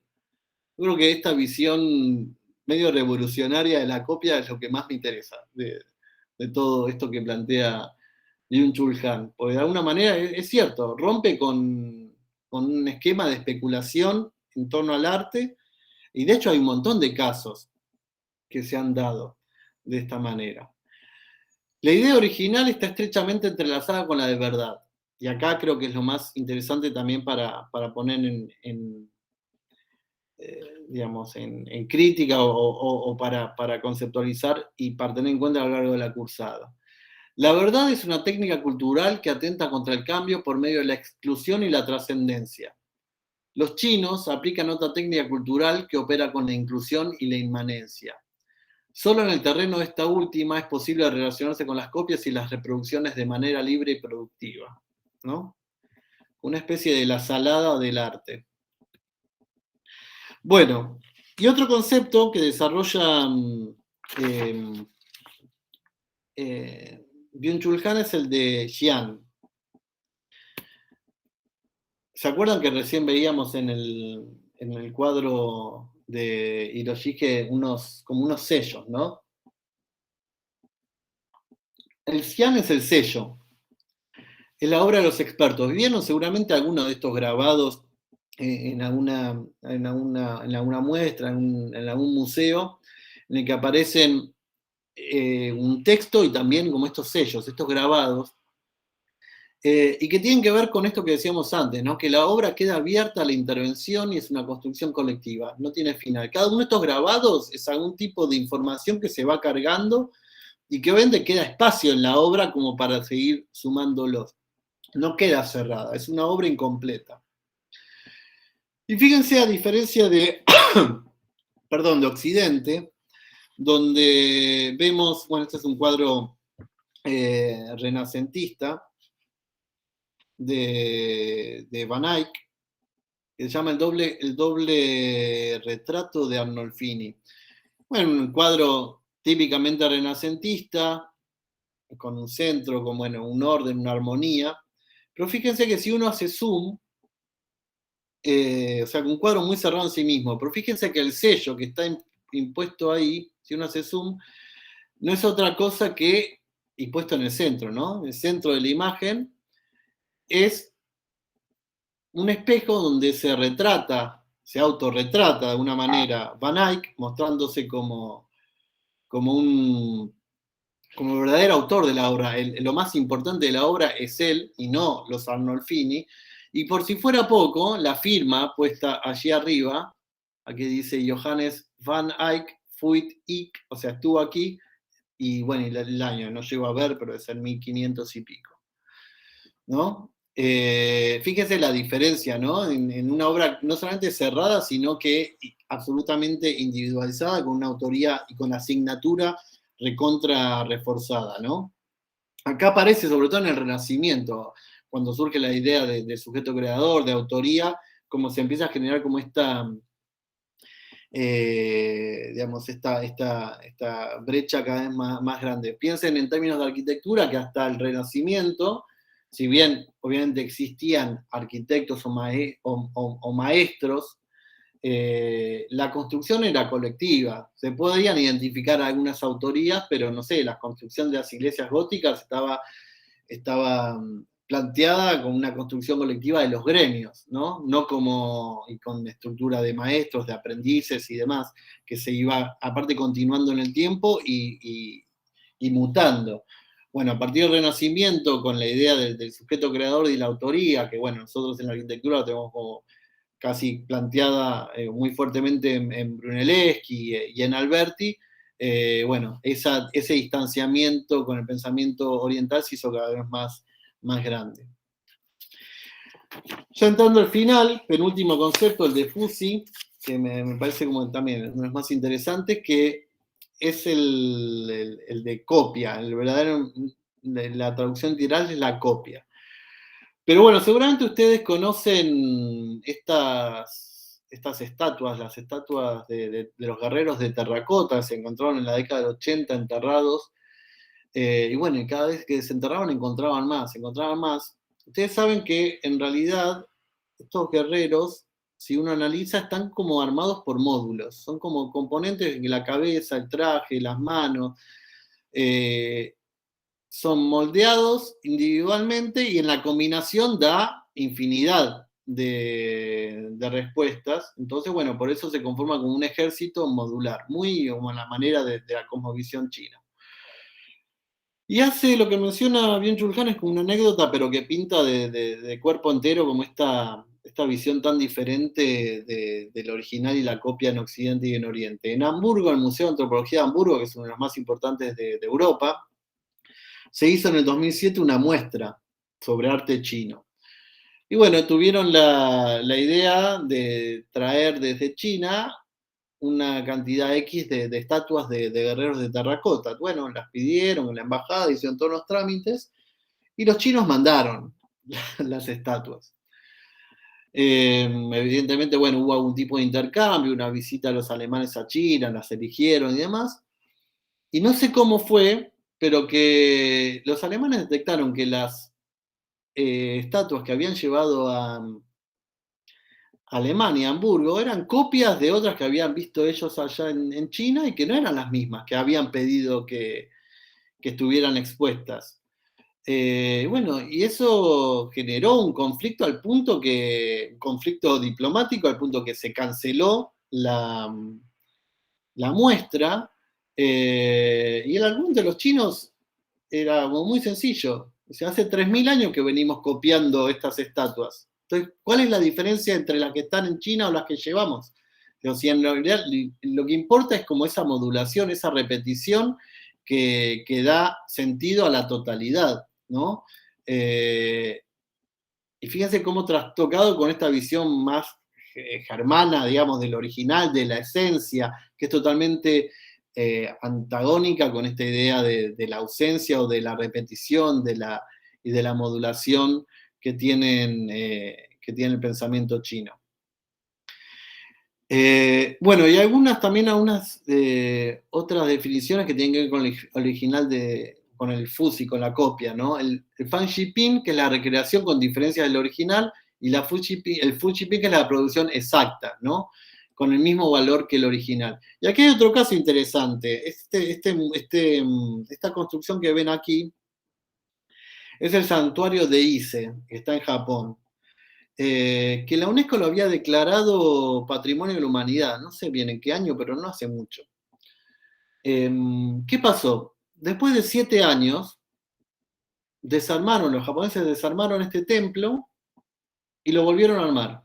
Speaker 1: Yo creo que esta visión medio revolucionaria de la copia es lo que más me interesa de todo esto que plantea Byung-Chul Han. Porque de alguna manera es cierto, rompe con un esquema de especulación en torno al arte, y de hecho hay un montón de casos que se han dado de esta manera. La idea original está estrechamente entrelazada con la de verdad, y acá creo que es lo más interesante también para poner digamos, en crítica o para conceptualizar y para tener en cuenta a lo largo de la cursada. La verdad es una técnica cultural que atenta contra el cambio por medio de la exclusión y la trascendencia. Los chinos aplican otra técnica cultural que opera con la inclusión y la inmanencia. Solo en el terreno de esta última es posible relacionarse con las copias y las reproducciones de manera libre y productiva, ¿no? Una especie de la salada del arte. Bueno, y otro concepto que desarrolla Byung-Chul Han es el de Xian. ¿Se acuerdan que recién veíamos en el cuadro de Hiroshige como unos sellos, ¿no? El Xian es el sello, es la obra de los expertos. Vieron seguramente algunos de estos grabados en alguna muestra, en algún museo, en el que aparecen un texto y también como estos sellos, estos grabados, y que tienen que ver con esto que decíamos antes, ¿no? Que la obra queda abierta a la intervención y es una construcción colectiva, no tiene final. Cada uno de estos grabados es algún tipo de información que se va cargando y que obviamente queda espacio en la obra como para seguir sumándolos. No queda cerrada, es una obra incompleta. Y fíjense, a diferencia de, perdón, de Occidente, donde vemos, bueno, este es un cuadro renacentista de Van Eyck, que se llama el doble retrato de Arnolfini. Bueno, un cuadro típicamente renacentista, con un centro, con bueno, un orden, una armonía. Pero fíjense que si uno hace zoom, o sea, un cuadro muy cerrado en sí mismo, pero fíjense que el sello que está impuesto ahí, si uno hace zoom, no es otra cosa que impuesto en el centro, ¿no? El centro de la imagen es un espejo donde se retrata, se autorretrata de alguna manera Van Eyck, mostrándose como el verdadero autor de la obra. Lo más importante de la obra es él y no los Arnolfini. Y por si fuera poco, la firma puesta allí arriba, aquí dice Johannes Van Eyck fuit ik, o sea, estuvo aquí, y bueno, y el año no llego a ver, pero es el 1500 y pico, ¿no? Fíjese la diferencia, ¿no? En una obra no solamente cerrada, sino que absolutamente individualizada, con una autoría y con asignatura recontra reforzada, ¿no? Acá aparece, sobre todo en el Renacimiento, cuando surge la idea de sujeto creador, de autoría, como se empieza a generar como esta, digamos, esta brecha cada vez más grande. Piensen en términos de arquitectura que hasta el Renacimiento, si bien obviamente existían arquitectos o maestros, la construcción era colectiva. Se podían identificar algunas autorías, pero no sé, la construcción de las iglesias góticas estaba planteada como una construcción colectiva de los gremios, ¿no? No como y con estructura de maestros, de aprendices y demás, que se iba, aparte, continuando en el tiempo y mutando. Bueno, a partir del Renacimiento, con la idea del sujeto creador y la autoría, que bueno, nosotros en la arquitectura lo tenemos como casi planteada muy fuertemente en Brunelleschi y en Alberti, bueno, ese distanciamiento con el pensamiento oriental se hizo cada vez más grande. Ya entrando al final, penúltimo concepto, el de Fussi, que me parece como también uno de los más interesantes, que es el de copia, el verdadero, la traducción literal es la copia. Pero bueno, seguramente ustedes conocen estas estatuas, las estatuas de los guerreros de terracota, se encontraron en la década del 80 enterrados, y bueno, y cada vez que se enterraban encontraban más. Ustedes saben que en realidad estos guerreros, si uno analiza, están como armados por módulos, son como componentes de la cabeza, el traje, las manos, son moldeados individualmente y en la combinación da infinidad de respuestas. Entonces, bueno, por eso se conforma como un ejército modular, muy como a la manera de la cosmovisión china. Y hace lo que menciona bien Chulhan, es como una anécdota, pero que pinta de cuerpo entero como esta visión tan diferente del original y la copia en Occidente y en Oriente. En Hamburgo, el Museo de Antropología de Hamburgo, que es uno de los más importantes de Europa, se hizo en el 2007 una muestra sobre arte chino. Y bueno, tuvieron la idea de traer desde China una cantidad X de estatuas de guerreros de terracota. Bueno, las pidieron en la embajada, hicieron todos los trámites, y los chinos mandaron las estatuas. Evidentemente, bueno, hubo algún tipo de intercambio, una visita a los alemanes a China, las eligieron y demás. Y no sé cómo fue, pero que los alemanes detectaron que las estatuas que habían llevado a Alemania, Hamburgo, eran copias de otras que habían visto ellos allá en China y que no eran las mismas que habían pedido que estuvieran expuestas. Bueno, y eso generó un conflicto un conflicto diplomático al punto que se canceló la muestra, y el argumento de los chinos era muy sencillo. O sea, hace 3.000 años que venimos copiando estas estatuas. Entonces, ¿cuál es la diferencia entre las que están en China o las que llevamos? O sea, en realidad lo que importa es como esa modulación, esa repetición que da sentido a la totalidad, ¿no? Y fíjense cómo trastocado con esta visión más germana, digamos, del original, de la esencia, que es totalmente antagónica con esta idea de la ausencia o de la repetición y de la modulación que tiene el pensamiento chino. Bueno, y algunas otras definiciones que tienen que ver con el original con el Fusi, con la copia, ¿no? El Fan Shiping, que es la recreación con diferencias del original, y el Fushiping, que es la producción exacta, ¿no? Con el mismo valor que el original. Y aquí hay otro caso interesante. Esta construcción que ven aquí es el santuario de Ise, que está en Japón. Que la UNESCO lo había declarado Patrimonio de la Humanidad, no sé bien en qué año, pero no hace mucho. ¿Qué pasó? Después de 7 años, los japoneses desarmaron este templo y lo volvieron a armar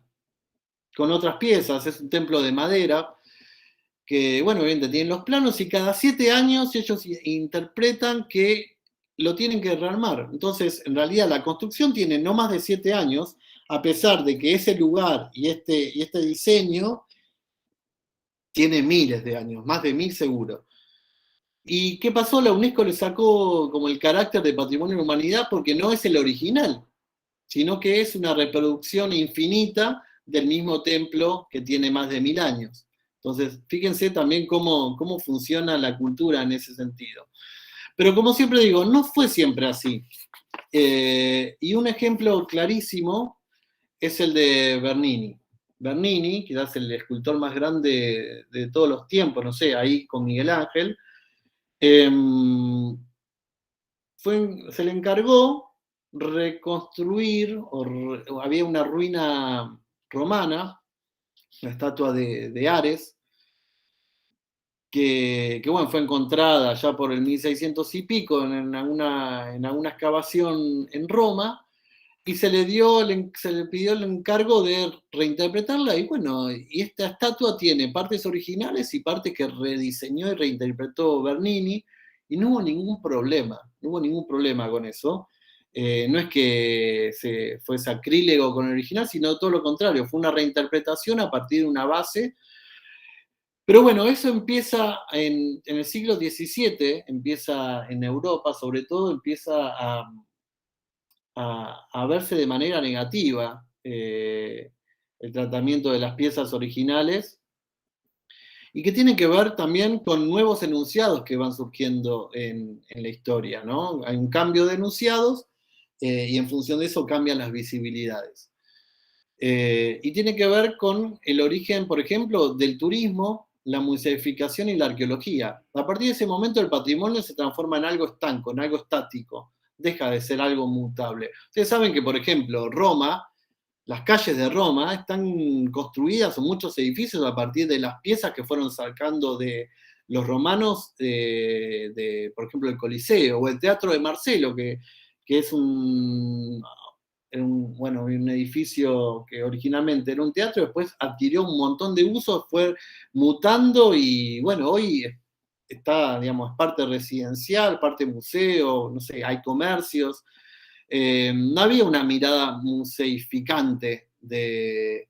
Speaker 1: con otras piezas. Es un templo de madera que, bueno, obviamente tienen los planos y cada 7 años ellos interpretan que lo tienen que rearmar. Entonces, en realidad, la construcción tiene no más de 7 años, a pesar de que ese lugar y este diseño tiene miles de años, más de 1000 seguro. ¿Y qué pasó? La UNESCO le sacó como el carácter de Patrimonio de la Humanidad porque no es el original, sino que es una reproducción infinita del mismo templo que tiene más de 1000 años. Entonces, fíjense también cómo funciona la cultura en ese sentido. Pero como siempre digo, no fue siempre así. Y un ejemplo clarísimo es el de Bernini. Bernini, quizás el escultor más grande de todos los tiempos, no sé, ahí con Miguel Ángel, eh, se le encargó reconstruir, había una ruina romana, la estatua de Ares, que bueno, fue encontrada ya por el 1600 y pico en alguna excavación en Roma, y se le pidió el encargo de reinterpretarla, y bueno, y esta estatua tiene partes originales y partes que rediseñó y reinterpretó Bernini, y no hubo ningún problema, no hubo ningún problema con eso. No es que fue sacrílego con el original, sino todo lo contrario, fue una reinterpretación a partir de una base. Pero bueno, eso empieza en el siglo XVII, empieza en Europa, sobre todo, empieza a verse de manera negativa el tratamiento de las piezas originales, y que tiene que ver también con nuevos enunciados que van surgiendo en la historia, ¿no? Hay un cambio de enunciados y en función de eso cambian las visibilidades. Y tiene que ver con el origen, por ejemplo, del turismo, la museificación y la arqueología. A partir de ese momento el patrimonio se transforma en algo estanco, en algo estático, deja de ser algo mutable. Ustedes saben que, por ejemplo, Roma, las calles de Roma están construidas, o muchos edificios, a partir de las piezas que fueron sacando de los romanos, por ejemplo, el Coliseo, o el Teatro de Marcelo, que es un edificio que originalmente era un teatro, después adquirió un montón de usos, fue mutando y bueno, hoy está, digamos, parte residencial, parte museo, no sé, hay comercios. No había una mirada museificante de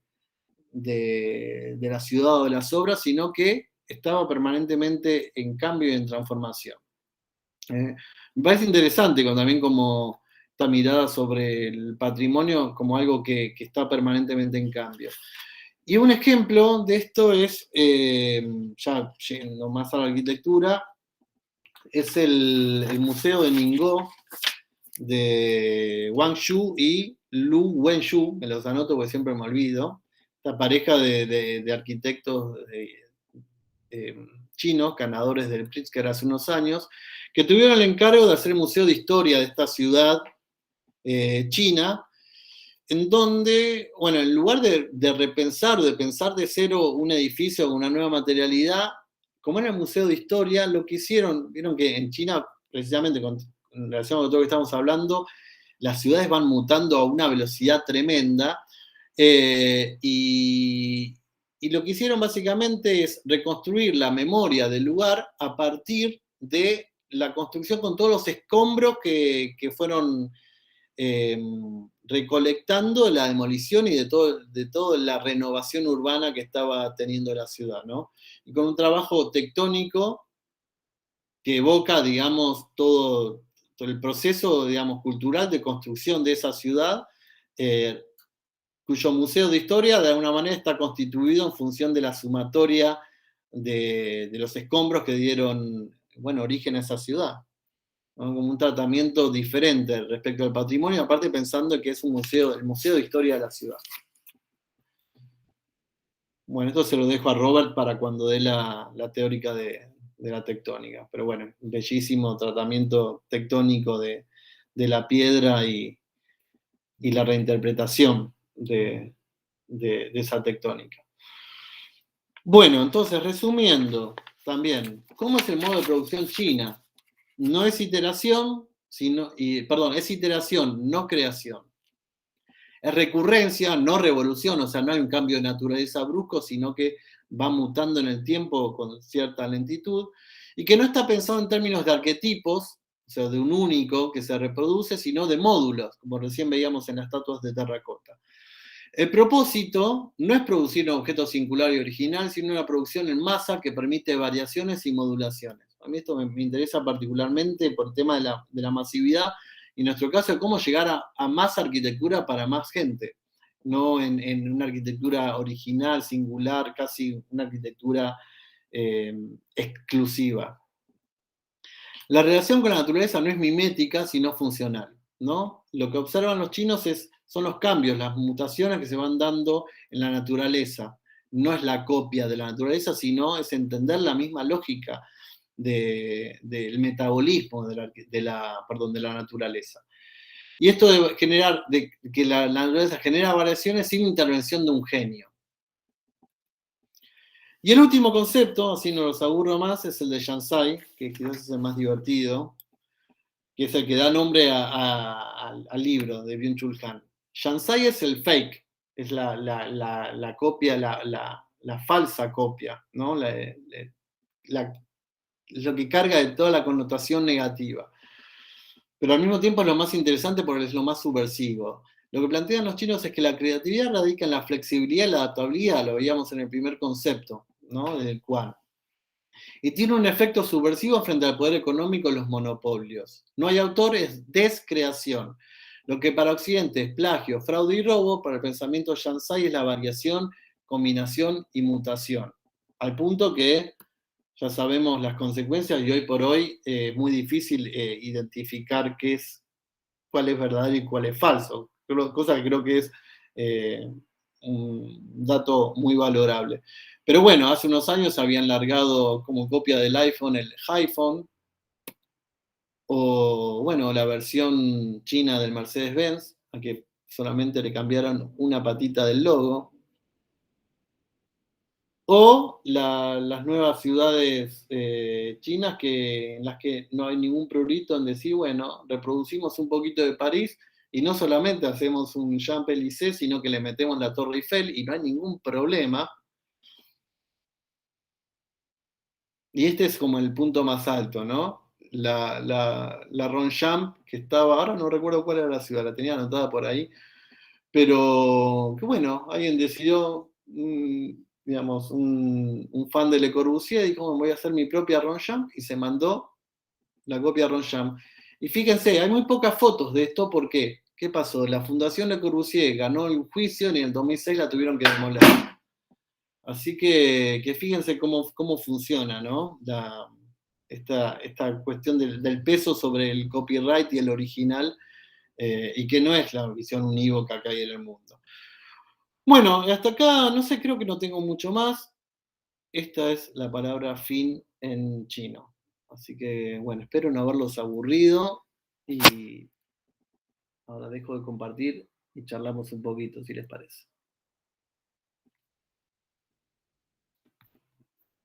Speaker 1: la ciudad o de las obras, sino que estaba permanentemente en cambio y en transformación. Me parece interesante también como esta mirada sobre el patrimonio como algo que está permanentemente en cambio. Y un ejemplo de esto es, ya yendo más a la arquitectura, es el Museo de Ningbo de Wang Shu y Lu Wenshu, me los anoto porque siempre me olvido, esta pareja de arquitectos chinos, ganadores del Pritzker hace unos años, que tuvieron el encargo de hacer el Museo de Historia de esta ciudad china, en donde, bueno, en lugar de repensar, de pensar de cero un edificio con una nueva materialidad, como era el Museo de Historia, lo que hicieron, vieron que en China, precisamente en relación a todo lo que estamos hablando, las ciudades van mutando a una velocidad tremenda, y lo que hicieron básicamente es reconstruir la memoria del lugar a partir de la construcción con todos los escombros que fueron recolectando la demolición y de toda la renovación urbana que estaba teniendo la ciudad, ¿no? Y con un trabajo tectónico que evoca, digamos, todo el proceso, digamos, cultural de construcción de esa ciudad, cuyo museo de historia de alguna manera está constituido en función de la sumatoria de los escombros que dieron, bueno, origen a esa ciudad, ¿no? Como un tratamiento diferente respecto al patrimonio, aparte pensando que es el museo de historia de la ciudad. Bueno, esto se lo dejo a Robert para cuando dé la teórica de la tectónica, pero bueno, bellísimo tratamiento tectónico de la piedra y la reinterpretación de esa tectónica. Bueno, entonces, resumiendo también, ¿cómo es el modo de producción china? No es iteración, es iteración, no creación. Es recurrencia, no revolución, o sea, no hay un cambio de naturaleza brusco, sino que va mutando en el tiempo con cierta lentitud, y que no está pensado en términos de arquetipos, sea, de un único que se reproduce, sino de módulos, como recién veíamos en las estatuas de terracota. El propósito no es producir un objeto singular y original, sino una producción en masa que permite variaciones y modulaciones. A mí esto me interesa particularmente por el tema de la masividad, y en nuestro caso, cómo llegar a más arquitectura para más gente, no en una arquitectura original, singular, casi una arquitectura exclusiva. La relación con la naturaleza no es mimética, sino funcional, ¿no? Lo que observan los chinos son los cambios, las mutaciones que se van dando en la naturaleza. No es la copia de la naturaleza, sino es entender la misma lógica del metabolismo de la naturaleza. Y esto de que la naturaleza genera variaciones sin intervención de un genio. Y el último concepto, así no los aburro más, es el de Shansai, que quizás es el más divertido, que es el que da nombre al libro de Byung-Chul Han. Shansai es el fake, es la copia, la falsa copia, ¿no? Lo que carga de toda la connotación negativa. Pero al mismo tiempo es lo más interesante porque es lo más subversivo. Lo que plantean los chinos es que la creatividad radica en la flexibilidad y la adaptabilidad, lo veíamos en el primer concepto, ¿no? Del Quan. Y tiene un efecto subversivo frente al poder económico y los monopolios. No hay autor, es descreación. Lo que para Occidente es plagio, fraude y robo, para el pensamiento Shansai es la variación, combinación y mutación. Al punto que ya sabemos las consecuencias y hoy por hoy es muy difícil identificar cuál es verdadero y cuál es falso. Cosa que creo que es un dato muy valorable. Pero bueno, hace unos años habían largado como copia del iPhone el iPhone, o bueno, la versión china del Mercedes-Benz, a que solamente le cambiaron una patita del logo, o las nuevas ciudades chinas en las que no hay ningún prurito en decir, bueno, reproducimos un poquito de París y no solamente hacemos un Champs-Élysées, sino que le metemos la Torre Eiffel y no hay ningún problema. Y este es como el punto más alto, ¿no? La Ronchamp, que estaba, ahora no recuerdo cuál era la ciudad, la tenía anotada por ahí, pero que bueno, alguien decidió, digamos, un fan de Le Corbusier dijo, voy a hacer mi propia Ronchamp, y se mandó la copia Ronchamp. Y fíjense, hay muy pocas fotos de esto, ¿por qué? ¿Qué pasó? La Fundación Le Corbusier ganó el juicio y en el 2006 la tuvieron que demoler. Así que fíjense cómo funciona, ¿no? Esta cuestión del peso sobre el copyright y el original, y que no es la visión unívoca que hay en el mundo. Bueno, hasta acá, no sé, creo que no tengo mucho más. Esta es la palabra fin en chino. Así que, bueno, espero no haberlos aburrido y ahora dejo de compartir y charlamos un poquito, si les parece.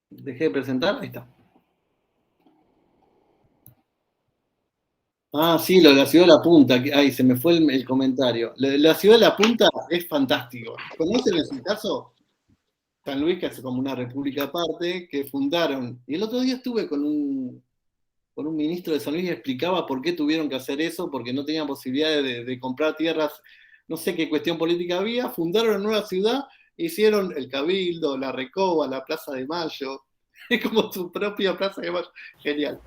Speaker 1: Dejé de presentar, ahí está. Ah, sí, lo de la ciudad de la punta. Ay, se me fue el comentario. La ciudad de la punta es fantástico. ¿Conocen ese caso? San Luis, que es como una república aparte, que fundaron. Y el otro día estuve con un ministro de San Luis y explicaba por qué tuvieron que hacer eso, porque no tenían posibilidad de comprar tierras, no sé qué cuestión política había, fundaron una nueva ciudad, hicieron el Cabildo, la Recoba, la Plaza de Mayo, es como su propia Plaza de Mayo. Genial.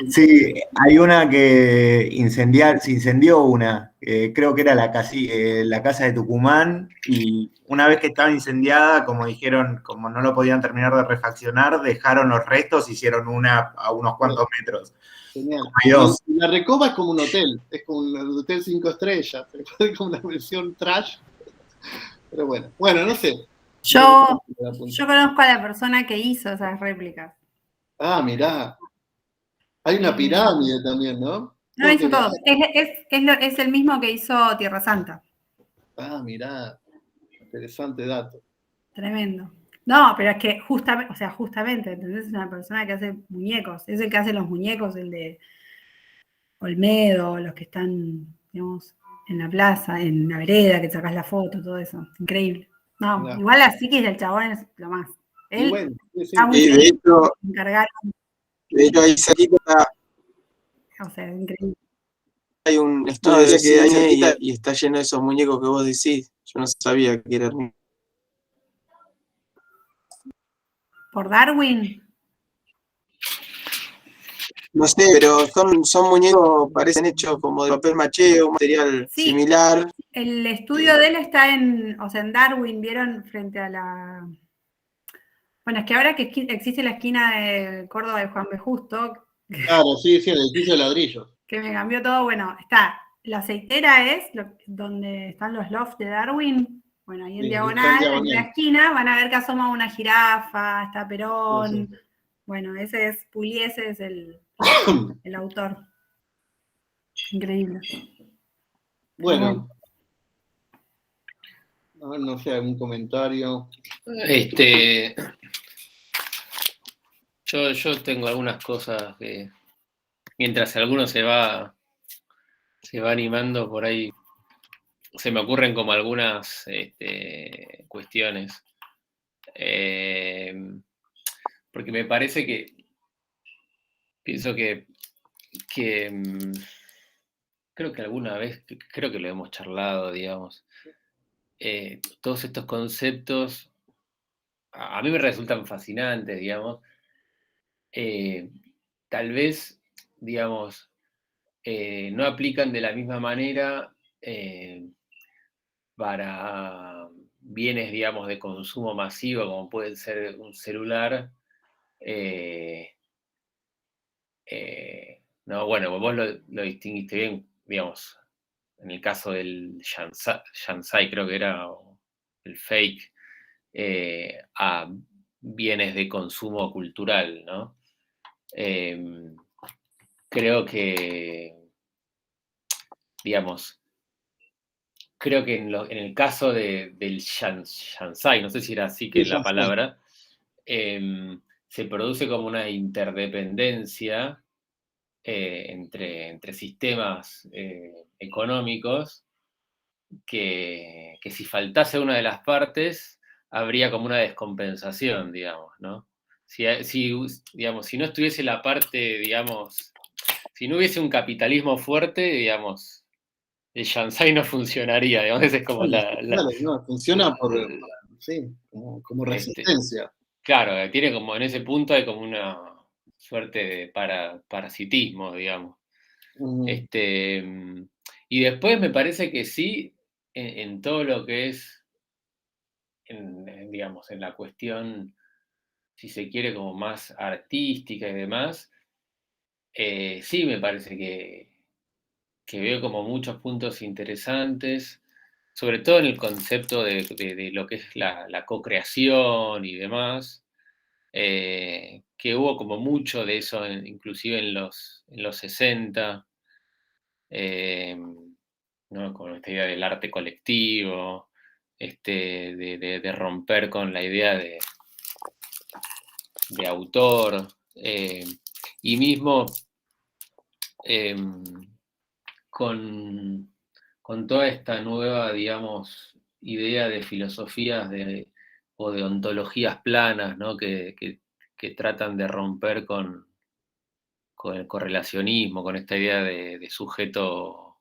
Speaker 3: Sí, hay una que se incendió una, creo que era la casa de Tucumán, y una vez que estaba incendiada, como dijeron, como no lo podían terminar de refaccionar, dejaron los restos, hicieron una a unos cuantos metros.
Speaker 1: Genial.
Speaker 3: Hay dos.
Speaker 1: Y la Recoba es como un hotel, es como un hotel 5 estrellas, es como una versión trash, pero bueno, no sé.
Speaker 4: Yo conozco a la persona que hizo esas réplicas.
Speaker 1: Ah, mirá. Hay una pirámide también, ¿no?
Speaker 4: No, hizo todo. Es el mismo que hizo Tierra Santa.
Speaker 1: Ah, mirá. Interesante dato.
Speaker 4: Tremendo. No, pero es que justamente, ¿entendés? Es una persona que hace muñecos. Es el que hace los muñecos, el de Olmedo, los que están, digamos, en la plaza, en la vereda, que sacás la foto, todo eso. Increíble. No,
Speaker 1: Mirá.
Speaker 4: igual así que el chabón es lo más. Él
Speaker 1: bueno, sí.
Speaker 4: está muy
Speaker 5: de hecho,
Speaker 4: encargado.
Speaker 5: ahí cerquita
Speaker 4: O sea, es increíble.
Speaker 5: Hay un estudio de cine y está lleno de esos muñecos que vos decís. Yo no sabía que era.
Speaker 4: ¿Por Darwin?
Speaker 5: No sé, pero son muñecos, parecen hechos como de papel maché o un material similar.
Speaker 4: El estudio de él está en Darwin, ¿vieron? Frente a la... Bueno, es que ahora que existe la esquina de Córdoba de Juan B. Justo...
Speaker 1: Claro, sí, el edificio de ladrillos.
Speaker 4: Que me cambió todo, bueno, está, la aceitera es donde están los lofts de Darwin, bueno, ahí en diagonal, en la esquina, van a ver que asoma una jirafa, está Perón, sí. Bueno, ese es Pugliese, es el autor. Increíble.
Speaker 1: Bueno. A ver, no sé, algún comentario.
Speaker 2: Yo tengo algunas cosas que, mientras alguno se va animando por ahí, se me ocurren como algunas cuestiones. Porque me parece que, pienso que creo que alguna vez, creo que lo hemos charlado, digamos, todos estos conceptos a mí me resultan fascinantes, digamos. Tal vez, digamos, no aplican de la misma manera para bienes, digamos, de consumo masivo, como puede ser un celular. No, bueno, vos lo distinguiste bien, digamos, en el caso del Shansai, creo que era el fake, a bienes de consumo cultural, ¿no? Creo que, digamos, en el caso del Shansai, no sé si era así que es la palabra, se produce como una interdependencia entre sistemas económicos que si faltase una de las partes habría como una descompensación, digamos, ¿no? Digamos, si no estuviese la parte, digamos, si no hubiese un capitalismo fuerte, digamos, el Shansai no funcionaría, digamos, esa es como
Speaker 1: no, funciona como resistencia.
Speaker 2: Claro, tiene como, en ese punto hay como una suerte de parasitismo, digamos. Y después me parece que sí, en todo lo que es, digamos, en la cuestión, si se quiere, como más artística y demás, sí me parece que veo como muchos puntos interesantes, sobre todo en el concepto de lo que es la co-creación y demás, que hubo como mucho de eso, inclusive en los 60, ¿no? Con esta idea del arte colectivo, de romper con la idea de autor, y mismo con toda esta nueva, digamos, idea de filosofías o de ontologías planas, ¿no? que tratan de romper con el correlacionismo, con esta idea de sujeto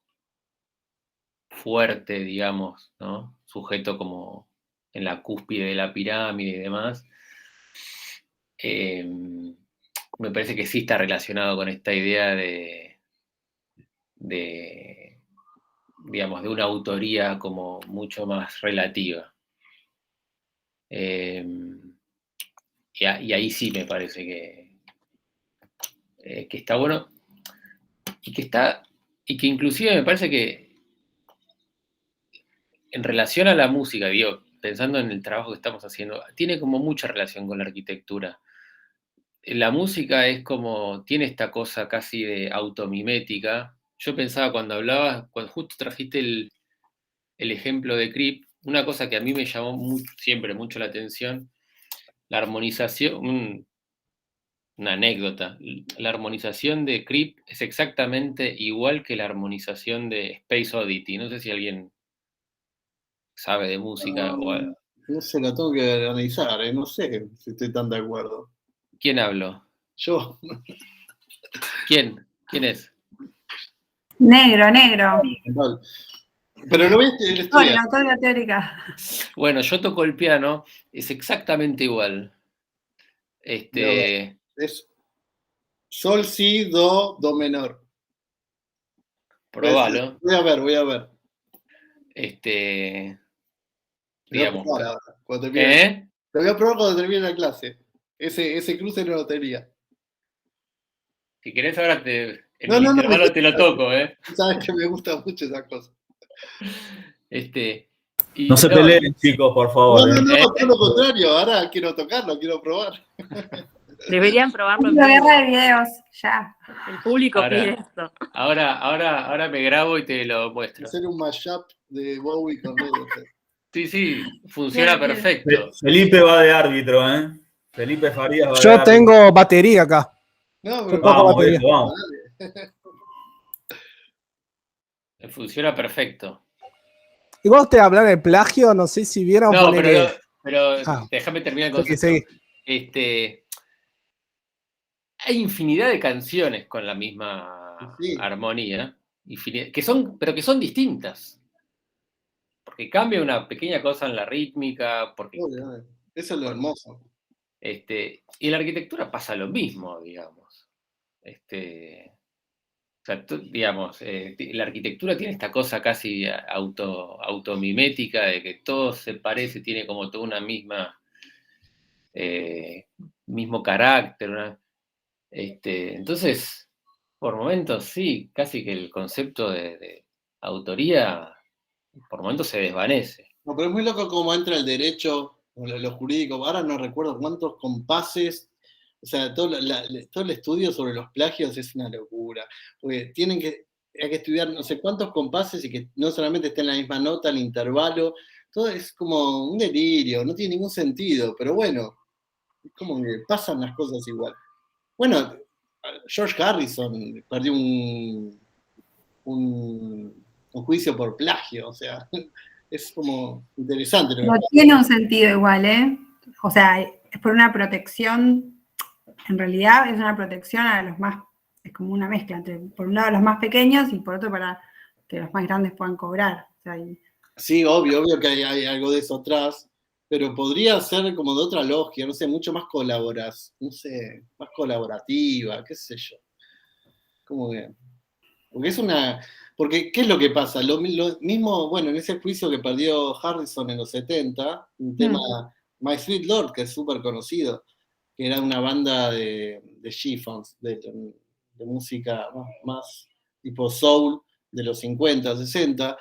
Speaker 2: fuerte, digamos, ¿no? Sujeto como en la cúspide de la pirámide y demás. Me parece que sí está relacionado con esta idea digamos, de una autoría como mucho más relativa. Y ahí sí me parece que está bueno y que inclusive me parece que en relación a la música, digo, pensando en el trabajo que estamos haciendo, tiene como mucha relación con la arquitectura. La música es como, tiene esta cosa casi de automimética. Yo pensaba cuando hablabas, cuando justo trajiste el ejemplo de Creep, una cosa que a mí me llamó siempre mucho la atención, la armonización, una anécdota, la armonización de Creep es exactamente igual que la armonización de Space Oddity. No sé si alguien sabe de música.
Speaker 1: No sé, la tengo que analizar, no sé si estoy tan de acuerdo.
Speaker 2: ¿Quién habló?
Speaker 1: Yo.
Speaker 2: ¿Quién? ¿Quién es?
Speaker 4: Negro.
Speaker 1: Pero no viste el estudio.
Speaker 4: La autoría teórica.
Speaker 2: Bueno, yo toco el piano, es exactamente igual.
Speaker 1: Es sol, si, do menor.
Speaker 2: Probalo.
Speaker 1: Voy a ver.
Speaker 2: Digamos.
Speaker 1: Te voy a probar cuando termine la clase. Ese cruce no lo tenía.
Speaker 2: Si querés ahora en el intervalo te lo toco, ¿eh?
Speaker 1: Sabes que me gusta mucho esa cosa.
Speaker 6: No se peleen, chicos, por favor.
Speaker 1: No, todo lo contrario. Ahora quiero tocarlo, quiero probar.
Speaker 7: Deberían probarlo en
Speaker 4: La
Speaker 7: vivo.
Speaker 4: guerra de videos, ya.
Speaker 7: El público pide esto.
Speaker 2: Ahora me grabo y te lo muestro.
Speaker 1: Hacer un mashup de Bowie con Radiohead.
Speaker 2: Sí, funciona perfecto.
Speaker 6: Felipe va de árbitro, ¿eh? Felipe Farías va de
Speaker 8: Yo
Speaker 6: árbitro.
Speaker 8: tengo batería acá.
Speaker 1: No, pero
Speaker 6: Vamos, vamos.
Speaker 2: Funciona perfecto.
Speaker 8: Igual usted hablar de plagio, no sé si vieron.
Speaker 2: No, pero
Speaker 8: Ah.
Speaker 2: déjame terminar el concepto.
Speaker 8: Sí.
Speaker 2: Hay infinidad de canciones con la misma armonía, pero que son distintas. Porque cambia una pequeña cosa en la rítmica.
Speaker 1: Eso es lo hermoso.
Speaker 2: Y en la arquitectura pasa lo mismo, digamos. La arquitectura tiene esta cosa casi automimética de que todo se parece, tiene como toda una mismo carácter. Entonces, por momentos sí, casi que el concepto de autoría por momentos se desvanece.
Speaker 1: No, pero es muy loco cómo entra el derecho, lo jurídico. Ahora no recuerdo cuántos compases. O sea, todo el estudio sobre los plagios es una locura. Porque hay que estudiar no sé cuántos compases y que no solamente esté en la misma nota, el intervalo. Todo es como un delirio, no tiene ningún sentido. Pero bueno, es como que pasan las cosas igual. Bueno, George Harrison perdió un juicio por plagio, o sea, es como interesante.
Speaker 4: No tiene un sentido igual, ¿eh? O sea, es por una protección, en realidad es una protección a los más, es como una mezcla entre, por un lado, los más pequeños y por otro para que los más grandes puedan cobrar. O sea,
Speaker 1: Sí, obvio que hay algo de eso atrás, pero podría ser como de otra logia, no sé, mucho más más colaborativa, qué sé yo. Como que, porque ¿qué es lo que pasa? Lo mismo, bueno, en ese juicio que perdió Harrison en los 70, un tema, My Sweet Lord, que es súper conocido, que era una banda de chiffons, de música más tipo soul de los 50, 60.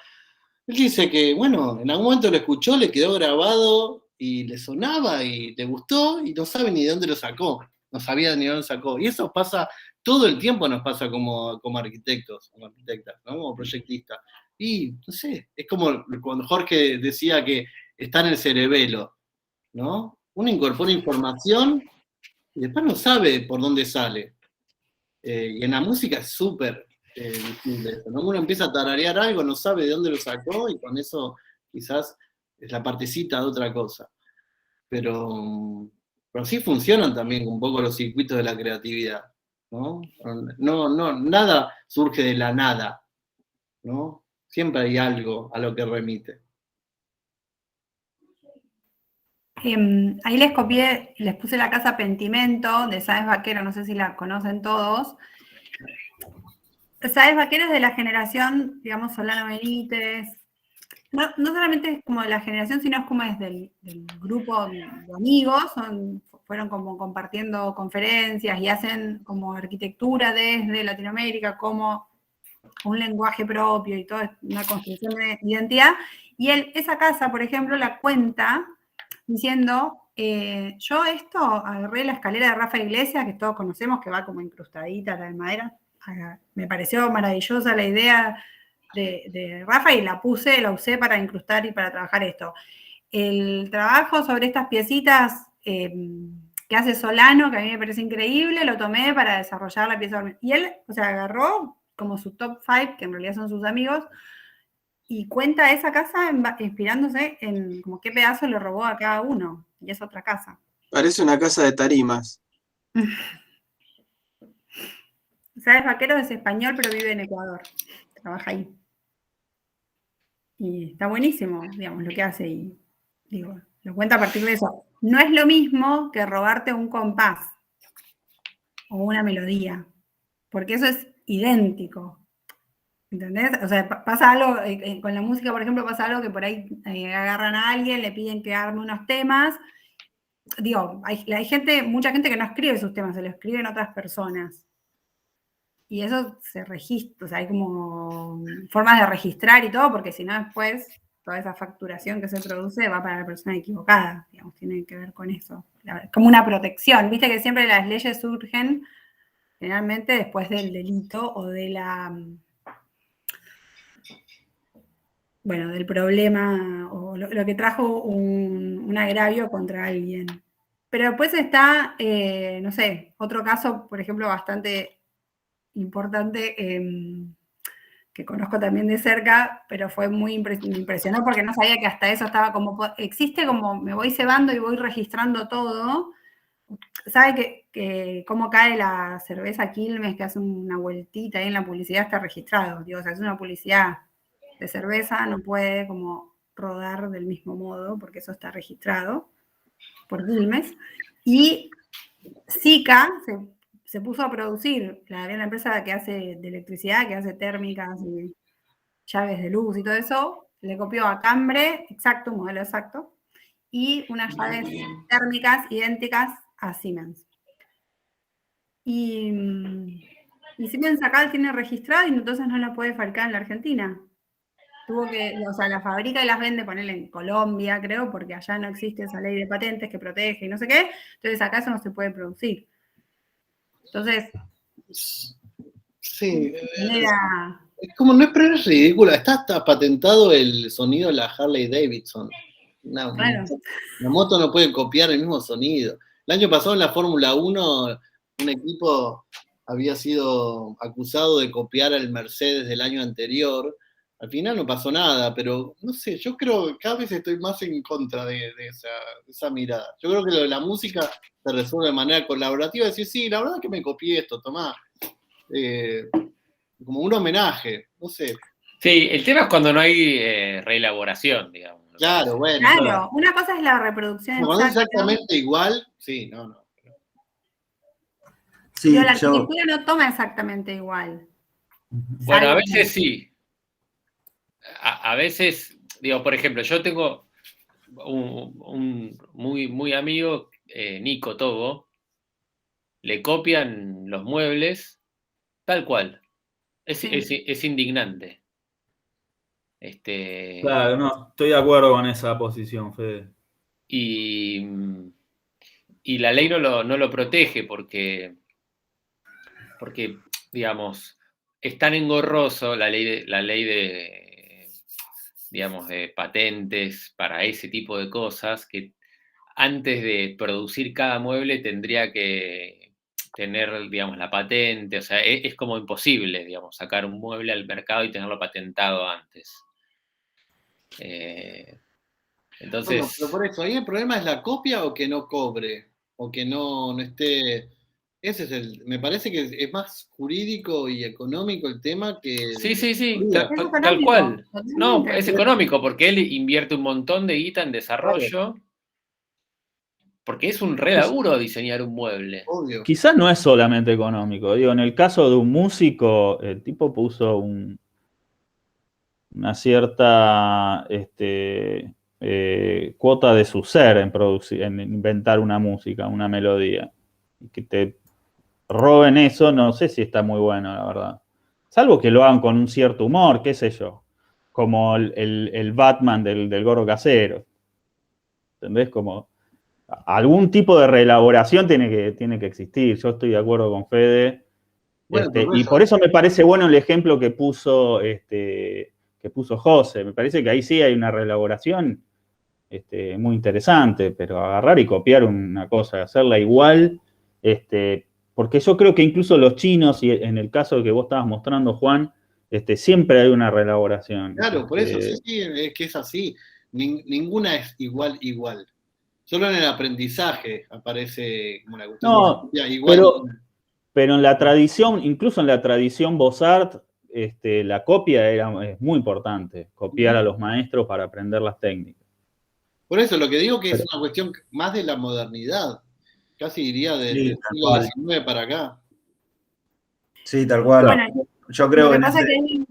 Speaker 1: Él dice que, bueno, en algún momento lo escuchó, le quedó grabado y le sonaba y le gustó y no sabe ni de dónde lo sacó. No sabía ni de dónde sacó. Y eso pasa, todo el tiempo nos pasa como arquitectos, como arquitectas, ¿no? Como proyectistas. Y, no sé, es como cuando Jorge decía que está en el cerebelo, ¿no? Uno incorpora información y después no sabe por dónde sale. Y en la música es súper visible eso, ¿no? Uno empieza a tararear algo, no sabe de dónde lo sacó y con eso quizás es la partecita de otra cosa. Pero sí funcionan también un poco los circuitos de la creatividad, ¿no? Nada surge de la nada, ¿no? Siempre hay algo a lo que remite.
Speaker 4: Ahí les copié, les puse la casa Pentimento de Sáenz Vaquero, no sé si la conocen todos. Sáenz Vaquero es de la generación, digamos, Solano Benítez. No solamente es como de la generación, sino es como es del grupo de amigos, fueron como compartiendo conferencias y hacen como arquitectura desde Latinoamérica, como un lenguaje propio y toda una construcción de identidad. Y esa casa, por ejemplo, la cuenta diciendo, yo agarré la escalera de Rafa Iglesias, que todos conocemos, que va como incrustadita la de madera. Me pareció maravillosa la idea de Rafa y la usé para incrustar y para trabajar esto. El trabajo sobre estas piecitas que hace Solano, que a mí me parece increíble, lo tomé para desarrollar la pieza. Y él, o sea, agarró como su top 5, que en realidad son sus amigos, y cuenta esa casa inspirándose en como qué pedazo le robó a cada uno, y es otra casa.
Speaker 5: Parece una casa de tarimas.
Speaker 4: Sáenz Vaquero es español, pero vive en Ecuador. trabaja ahí. Y está buenísimo, digamos, lo que hace. Y digo, lo cuenta a partir de eso. No es lo mismo que robarte un compás o una melodía, porque eso es idéntico. ¿Entendés? O sea, pasa algo, con la música, por ejemplo, pasa algo que por ahí agarran a alguien, le piden que arme unos temas. Digo, hay gente, mucha gente que no escribe sus temas, se lo escriben otras personas. Y eso se registra, o sea, hay como formas de registrar y todo, porque si no después toda esa facturación que se produce va para la persona equivocada, digamos, tiene que ver con eso. Como una protección, viste que siempre las leyes surgen generalmente después del delito o de la... Bueno, del problema o lo que trajo un agravio contra alguien. Pero después está, no sé, otro caso, por ejemplo, bastante importante, que conozco también de cerca, pero fue muy impresionante porque no sabía que hasta eso estaba como, existe como, me voy cebando y voy registrando todo. ¿Sabe que cómo cae la cerveza Quilmes, que hace una vueltita ahí en la publicidad, está registrado? Digo, o sea, es una publicidad de cerveza, no puede como rodar del mismo modo, porque eso está registrado por Quilmes. Y Sika se puso a producir, la empresa que hace de electricidad, que hace térmicas y llaves de luz y todo eso, le copió a Cambre, exacto, un modelo exacto, y unas llaves térmicas idénticas a Siemens. Y Siemens acá tiene registrado y entonces no la puede fabricar en la Argentina. Tuvo que, o sea, la fabrica y las vende, ponerle en Colombia, creo, porque allá no existe esa ley de patentes que protege y no sé qué, entonces acá eso no se puede producir. Entonces,
Speaker 1: sí,
Speaker 4: era...
Speaker 1: es como, no es, pero es ridículo, está hasta patentado el sonido de la Harley Davidson.
Speaker 4: Claro.
Speaker 1: La moto no puede copiar el mismo sonido. El año pasado en la Fórmula 1, un equipo había sido acusado de copiar al Mercedes del año anterior. Al final no pasó nada, pero no sé, yo creo que cada vez estoy más en contra de esa mirada. Yo creo que lo de la música se resuelve de manera colaborativa, decir, sí, la verdad es que me copié esto, tomá. Como un homenaje, no sé.
Speaker 2: Sí, el tema es cuando no hay reelaboración, digamos.
Speaker 1: Claro, bueno.
Speaker 4: Claro, una cosa es la reproducción
Speaker 1: Cuando es
Speaker 4: exacta.
Speaker 1: exactamente igual, sí, no.
Speaker 3: Sí,
Speaker 4: Pero la arquitectura no toma exactamente igual.
Speaker 2: Bueno, a veces sí. A veces, digo, por ejemplo, yo tengo un muy amigo, Nico Togo, le copian los muebles tal cual. Es indignante.
Speaker 6: Claro, no, estoy de acuerdo con esa posición, Fede.
Speaker 2: Y la ley no lo protege porque, digamos, es tan engorroso la ley de, digamos, de patentes para ese tipo de cosas que antes de producir cada mueble tendría que tener, digamos, la patente, o sea, es como imposible, digamos, sacar un mueble al mercado y tenerlo patentado antes. Entonces...
Speaker 1: Bueno, pero por eso, ahí el problema es la copia o que no cobre, o que no esté... Ese es me parece que es más jurídico y económico el tema que...
Speaker 2: Sí, tal cual. No, es económico porque él invierte un montón de guita en desarrollo. Claro. Porque es un re laburo diseñar un mueble.
Speaker 1: Obvio.
Speaker 6: Quizás no es solamente económico. Digo, en el caso de un músico, el tipo puso una cierta cuota de su ser en inventar una música, una melodía. Y que te roben eso, no sé si está muy bueno, la verdad. Salvo que lo hagan con un cierto humor, qué sé yo. Como el Batman del Gordo Casero. ¿Entendés? Como algún tipo de reelaboración tiene que existir. Yo estoy de acuerdo con Fede. Bueno, y por eso me parece bueno el ejemplo que puso José. Me parece que ahí sí hay una reelaboración muy interesante, pero agarrar y copiar una cosa, hacerla igual, porque yo creo que incluso los chinos, y en el caso que vos estabas mostrando, Juan, siempre hay una reelaboración.
Speaker 1: Claro, por eso, sí, es que es así. Ninguna es igual. Solo en el aprendizaje aparece como la cuestión.
Speaker 6: No, igual. Pero en la tradición, incluso en la tradición Beaux-Arts, la copia es muy importante, copiar a los maestros para aprender las técnicas.
Speaker 1: Por eso lo que digo que es una cuestión más de la modernidad, casi diría del siglo XIX para acá.
Speaker 3: Sí, tal cual.
Speaker 4: Bueno,
Speaker 3: yo creo
Speaker 4: lo que
Speaker 3: que
Speaker 4: pasa que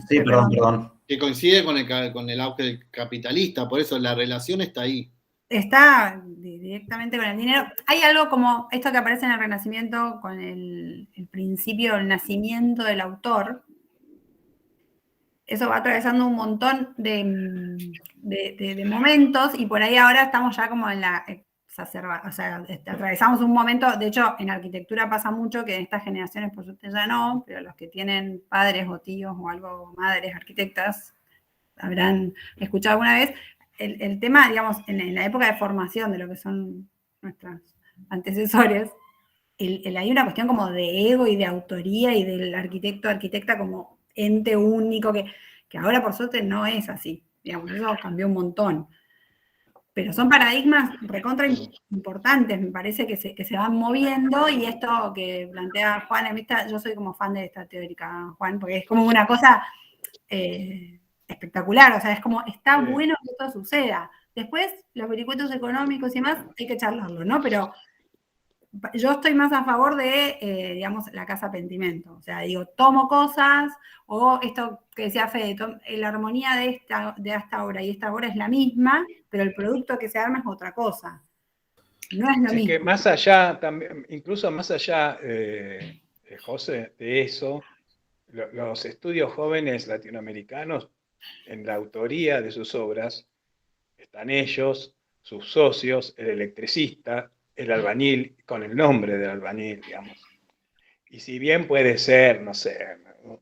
Speaker 3: sí, perdón.
Speaker 1: Que coincide con el auge del capitalista, por eso la relación está ahí.
Speaker 4: Está directamente con el dinero. Hay algo como esto que aparece en el Renacimiento con el principio del nacimiento del autor. Eso va atravesando un montón de momentos y por ahí ahora estamos ya como en la exacerba, o sea, atravesamos un momento, de hecho en arquitectura pasa mucho que en estas generaciones por suerte ya no, pero los que tienen padres o tíos o algo, madres arquitectas, habrán escuchado alguna vez, el tema, digamos, en la época de formación de lo que son nuestros antecesores, hay una cuestión como de ego y de autoría y del arquitecto, arquitecta como ente único, que ahora por suerte no es así, digamos, eso cambió un montón. Pero son paradigmas recontra importantes, me parece que se van moviendo, y esto que plantea Juan, yo soy como fan de esta teórica, Juan, porque es como una cosa espectacular, o sea, es como, está bueno que esto suceda. Después, los vericuetos económicos y más, hay que charlarlo, ¿no? Pero yo estoy más a favor de, digamos, la casa pentimento. O sea, digo, tomo cosas, o esto que decía Fede, la armonía de esta obra y esta obra es la misma, pero el producto que se arma es otra cosa. No es lo mismo.
Speaker 9: Que más allá, también, incluso más allá, José, de eso, los estudios jóvenes latinoamericanos, en la autoría de sus obras, están ellos, sus socios, el electricista, el albañil, con el nombre del albañil, digamos. Y si bien puede ser, no sé,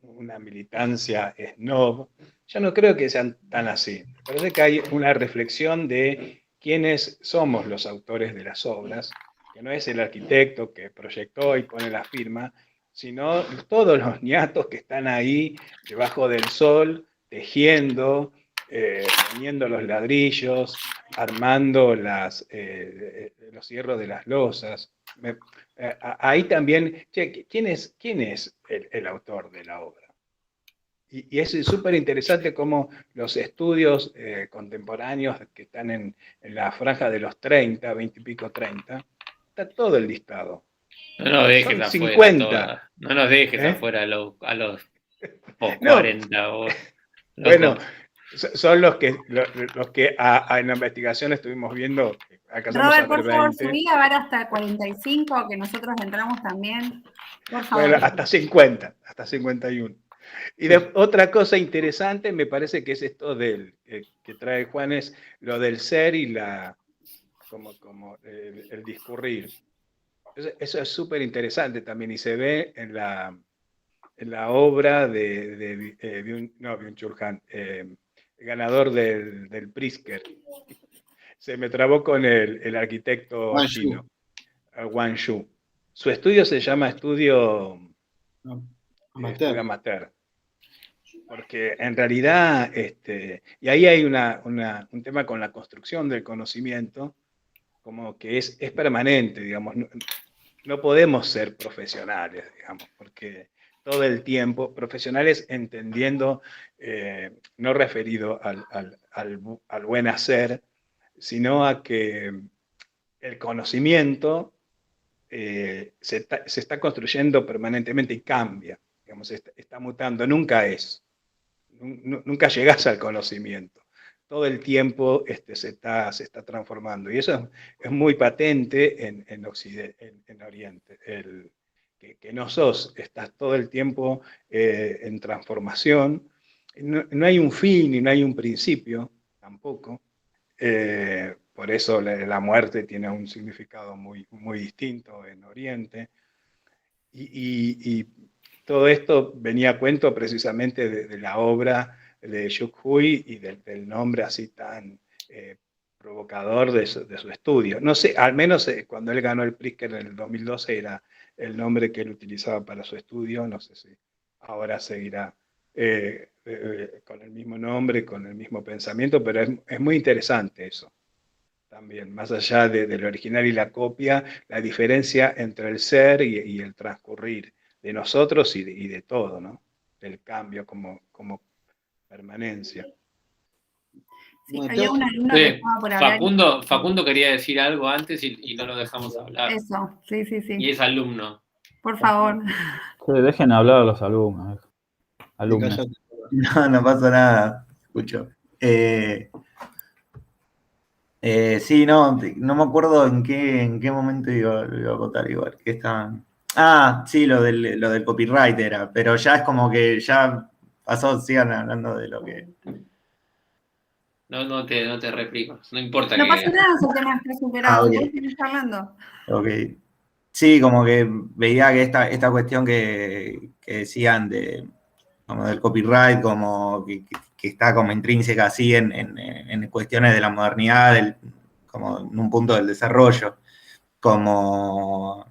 Speaker 9: una militancia snob, yo no creo que sean tan así. Me parece que hay una reflexión de quiénes somos los autores de las obras, que no es el arquitecto que proyectó y pone la firma, sino todos los ñatos que están ahí debajo del sol, tejiendo, poniendo los ladrillos, armando los hierros de las losas. Ahí también, ¿quién es el autor de la obra? Y es súper interesante cómo los estudios contemporáneos que están en la franja de los 30, 20 y pico, 30, está todo el listado.
Speaker 2: No nos dejes
Speaker 9: Son
Speaker 2: afuera
Speaker 9: 50.
Speaker 2: No nos dejes afuera a los post 40.
Speaker 9: Bueno, son los que en la investigación estuvimos viendo.
Speaker 4: Robert, por favor, subí a ver hasta 45, que nosotros entramos también. Por favor.
Speaker 9: Bueno, hasta 50, hasta 51. Y otra cosa interesante me parece que es esto que trae Juan, es lo del ser y como el discurrir. Eso es súper interesante también, y se ve en la obra de Byung-Chul Han, ganador del Pritzker. Se me trabó con el arquitecto chino, Wang Shu. Su estudio se llama estudio amateur. Porque en realidad, y ahí hay un tema con la construcción del conocimiento, como que es permanente, digamos. No podemos ser profesionales, digamos, porque todo el tiempo, profesionales entendiendo, no referido al buen hacer, sino a que el conocimiento se está construyendo permanentemente y cambia, digamos, está mutando, nunca llegas al conocimiento. Todo el tiempo se está transformando. Y eso es muy patente en Oriente. Que no estás todo el tiempo en transformación. No hay un fin y no hay un principio tampoco. Por eso la muerte tiene un significado muy, muy distinto en Oriente. Y todo esto venía a cuento precisamente de la obra de Shuk Hui y del nombre así tan provocador de su estudio. No sé, al menos cuando él ganó el Pritzker en el 2012 era el nombre que él utilizaba para su estudio. No sé si ahora seguirá con el mismo nombre, con el mismo pensamiento, pero es muy interesante eso también, más allá del original y la copia, la diferencia entre el ser y el transcurrir de nosotros y de todo, ¿no? del cambio como permanencia.
Speaker 4: Sí,
Speaker 1: Bueno,
Speaker 4: había un alumno que estaba por hablar.
Speaker 2: Facundo quería decir algo antes y no lo dejamos hablar.
Speaker 4: Eso, sí.
Speaker 2: Y es alumno.
Speaker 4: Por favor.
Speaker 6: Que dejen hablar a los alumnos. Alumnos.
Speaker 1: cállate.
Speaker 3: No pasa nada, escucho. Sí, no me acuerdo en qué momento lo iba a contar igual. Que estaban. Sí, lo del copyright era, pero ya es como que ya pasó, sigan hablando de lo que.
Speaker 2: No te reprimas, no importa
Speaker 4: No
Speaker 2: que...
Speaker 4: pasa nada si el tema está superado.
Speaker 3: Ok.
Speaker 4: Vos seguís hablando.
Speaker 3: Ok. Sí, como que veía que esta cuestión que decían como del copyright, como que está como intrínseca así en cuestiones de la modernidad, como en un punto del desarrollo, como, o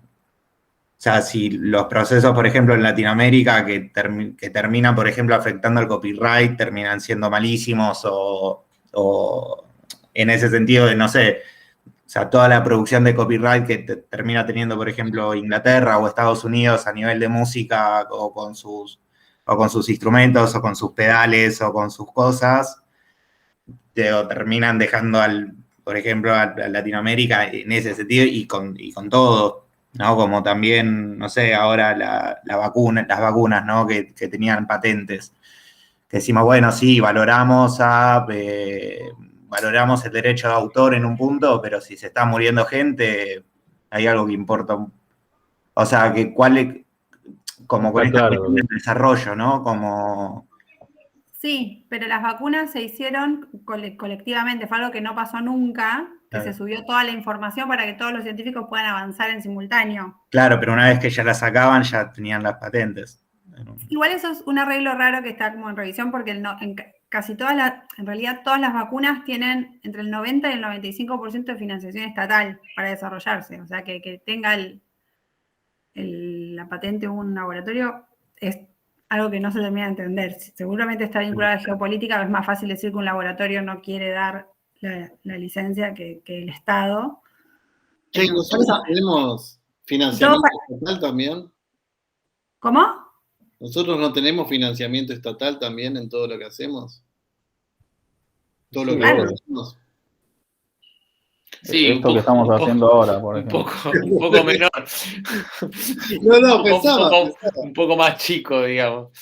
Speaker 3: sea, si los procesos, por ejemplo, en Latinoamérica que terminan, por ejemplo, afectando al copyright, terminan siendo malísimos o en ese sentido de, no sé, o sea, toda la producción de copyright que termina teniendo, por ejemplo, Inglaterra o Estados Unidos a nivel de música o con sus instrumentos o con sus pedales o con sus cosas, o terminan dejando por ejemplo, a Latinoamérica en ese sentido y con todo, ¿no? Como también, no sé, ahora las vacunas, ¿no? Que tenían patentes. Que decimos, bueno, sí, valoramos el derecho de autor en un punto, pero si se está muriendo gente, hay algo que importa. O sea, como con esta cuestión del desarrollo, ¿no? Como...
Speaker 4: Sí, pero las vacunas se hicieron colectivamente, fue algo que no pasó nunca, que se subió toda la información para que todos los científicos puedan avanzar en simultáneo.
Speaker 3: Claro, pero una vez que ya la sacaban, ya tenían las patentes.
Speaker 4: Igual eso es un arreglo raro que está como en revisión porque casi en realidad todas las vacunas tienen entre el 90 y el 95% de financiación estatal para desarrollarse. O sea, que tenga la patente un laboratorio es algo que no se termina de entender. Seguramente está vinculado a la geopolítica, es más fácil decir que un laboratorio no quiere dar la licencia que el Estado.
Speaker 1: Che, ¿nosotros tenemos financiamiento estatal también?
Speaker 4: ¿Cómo?
Speaker 1: ¿Nosotros no tenemos financiamiento estatal también en todo lo que hacemos? Todo lo que hacemos.
Speaker 2: Sí,
Speaker 6: Esto que estamos haciendo ahora, por ejemplo.
Speaker 2: Un poco menor. Un poco más chico, digamos.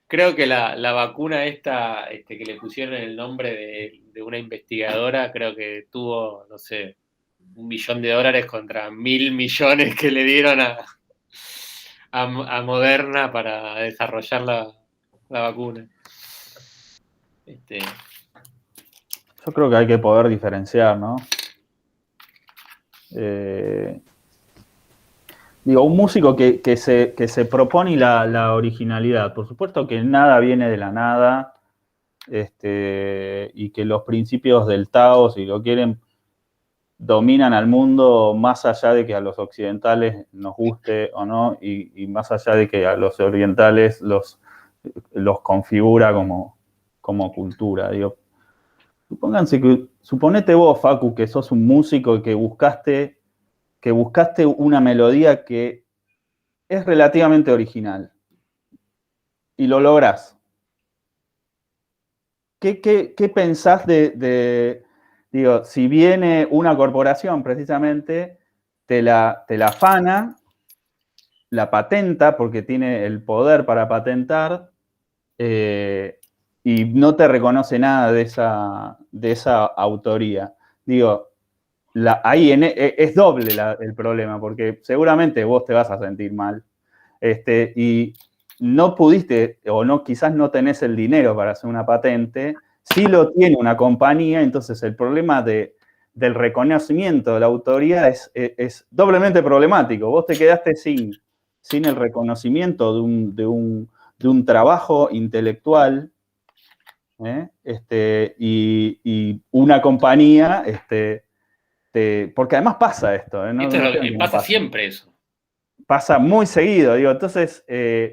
Speaker 2: Creo que la vacuna esta, que le pusieron el nombre de una investigadora, creo que tuvo, no sé, $1 billón contra 1.000 millones que le dieron a Moderna para desarrollar la vacuna.
Speaker 6: Yo creo que hay que poder diferenciar, ¿no? Un músico que se propone la originalidad. Por supuesto que nada viene de la nada, y que los principios del Tao, si lo quieren, dominan al mundo más allá de que a los occidentales nos guste o no, y más allá de que a los orientales los configura como cultura. Suponete vos, Facu, que sos un músico y que buscaste una melodía que es relativamente original y lo lográs. ¿Qué pensás si viene una corporación precisamente, te la afana, la patenta porque tiene el poder para patentar, y no te reconoce nada de esa autoría? Ahí es doble el problema, porque seguramente vos te vas a sentir mal, y no pudiste, o quizás no tenés el dinero para hacer una patente. Sí lo tiene una compañía, entonces el problema del reconocimiento de la autoría es doblemente problemático. Vos te quedaste sin el reconocimiento de un trabajo intelectual, y una compañía, porque además pasa esto.
Speaker 2: Pasa siempre eso.
Speaker 6: Pasa muy seguido, entonces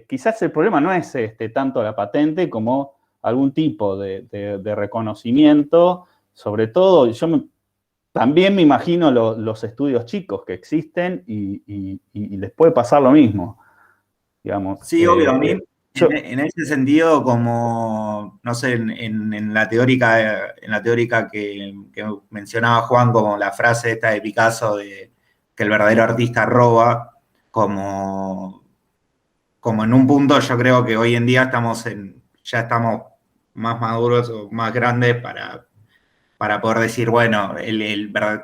Speaker 6: quizás el problema no es tanto la patente como algún tipo de reconocimiento. Sobre todo, también me imagino los estudios chicos que existen y les puede pasar lo mismo, digamos.
Speaker 3: Sí, obvio, a mí En ese sentido, como, no sé, en la teórica que mencionaba Juan, como la frase esta de Picasso de que el verdadero artista roba, como en un punto yo creo que hoy en día ya estamos más maduros o más grandes para poder decir, bueno,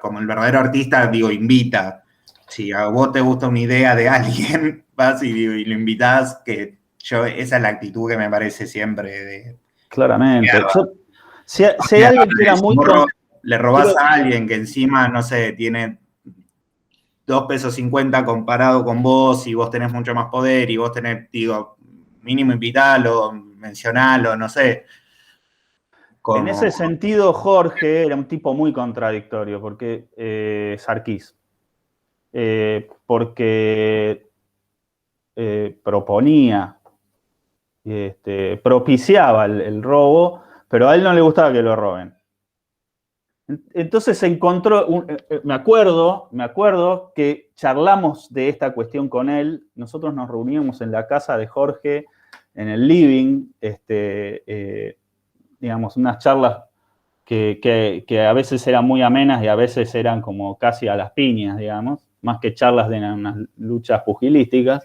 Speaker 3: como el verdadero artista, digo, invita. Si a vos te gusta una idea de alguien, vas y lo invitás, esa es la actitud que me parece siempre de
Speaker 6: Claramente.
Speaker 3: guerra.
Speaker 6: Si hay alguien que era muy...
Speaker 3: Le robás a alguien que encima, no sé, tiene 2,50 pesos comparado con vos y vos tenés mucho más poder y vos tenés, digo, mínimo invitalo, mencionalo, no sé.
Speaker 6: En ese sentido, Jorge era un tipo muy contradictorio, porque Sarkis, porque proponía, propiciaba el robo, pero a él no le gustaba que lo roben. Entonces se encontró, me acuerdo que charlamos de esta cuestión con él. Nosotros nos reuníamos en la casa de Jorge, en el living, digamos, unas charlas que a veces eran muy amenas y a veces eran como casi a las piñas, digamos, más que charlas de unas luchas pugilísticas,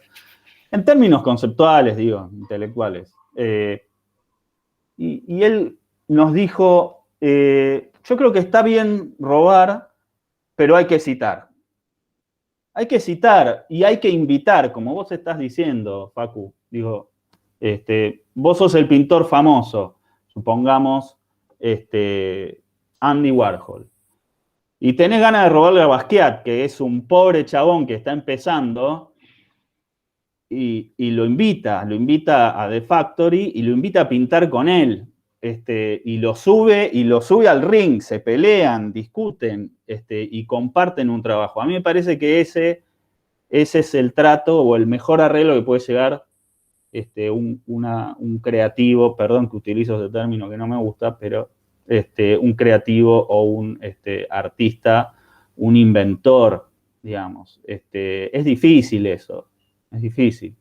Speaker 6: en términos conceptuales, digo, intelectuales. Y él nos dijo, yo creo que está bien robar, pero hay que citar. Hay que citar y hay que invitar, como vos estás diciendo, Facu. Digo, vos sos el pintor famoso, supongamos, Andy Warhol. Y tenés ganas de robarle a Basquiat, que es un pobre chabón que está empezando, y lo invita a The Factory y lo invita a pintar con él. Y lo sube al ring, se pelean, discuten, y comparten un trabajo. A mí me parece que ese es el trato o el mejor arreglo que puede llegar un creativo, perdón que utilizo ese término que no me gusta, pero un creativo o un artista, un inventor, digamos. Es difícil eso, es difícil.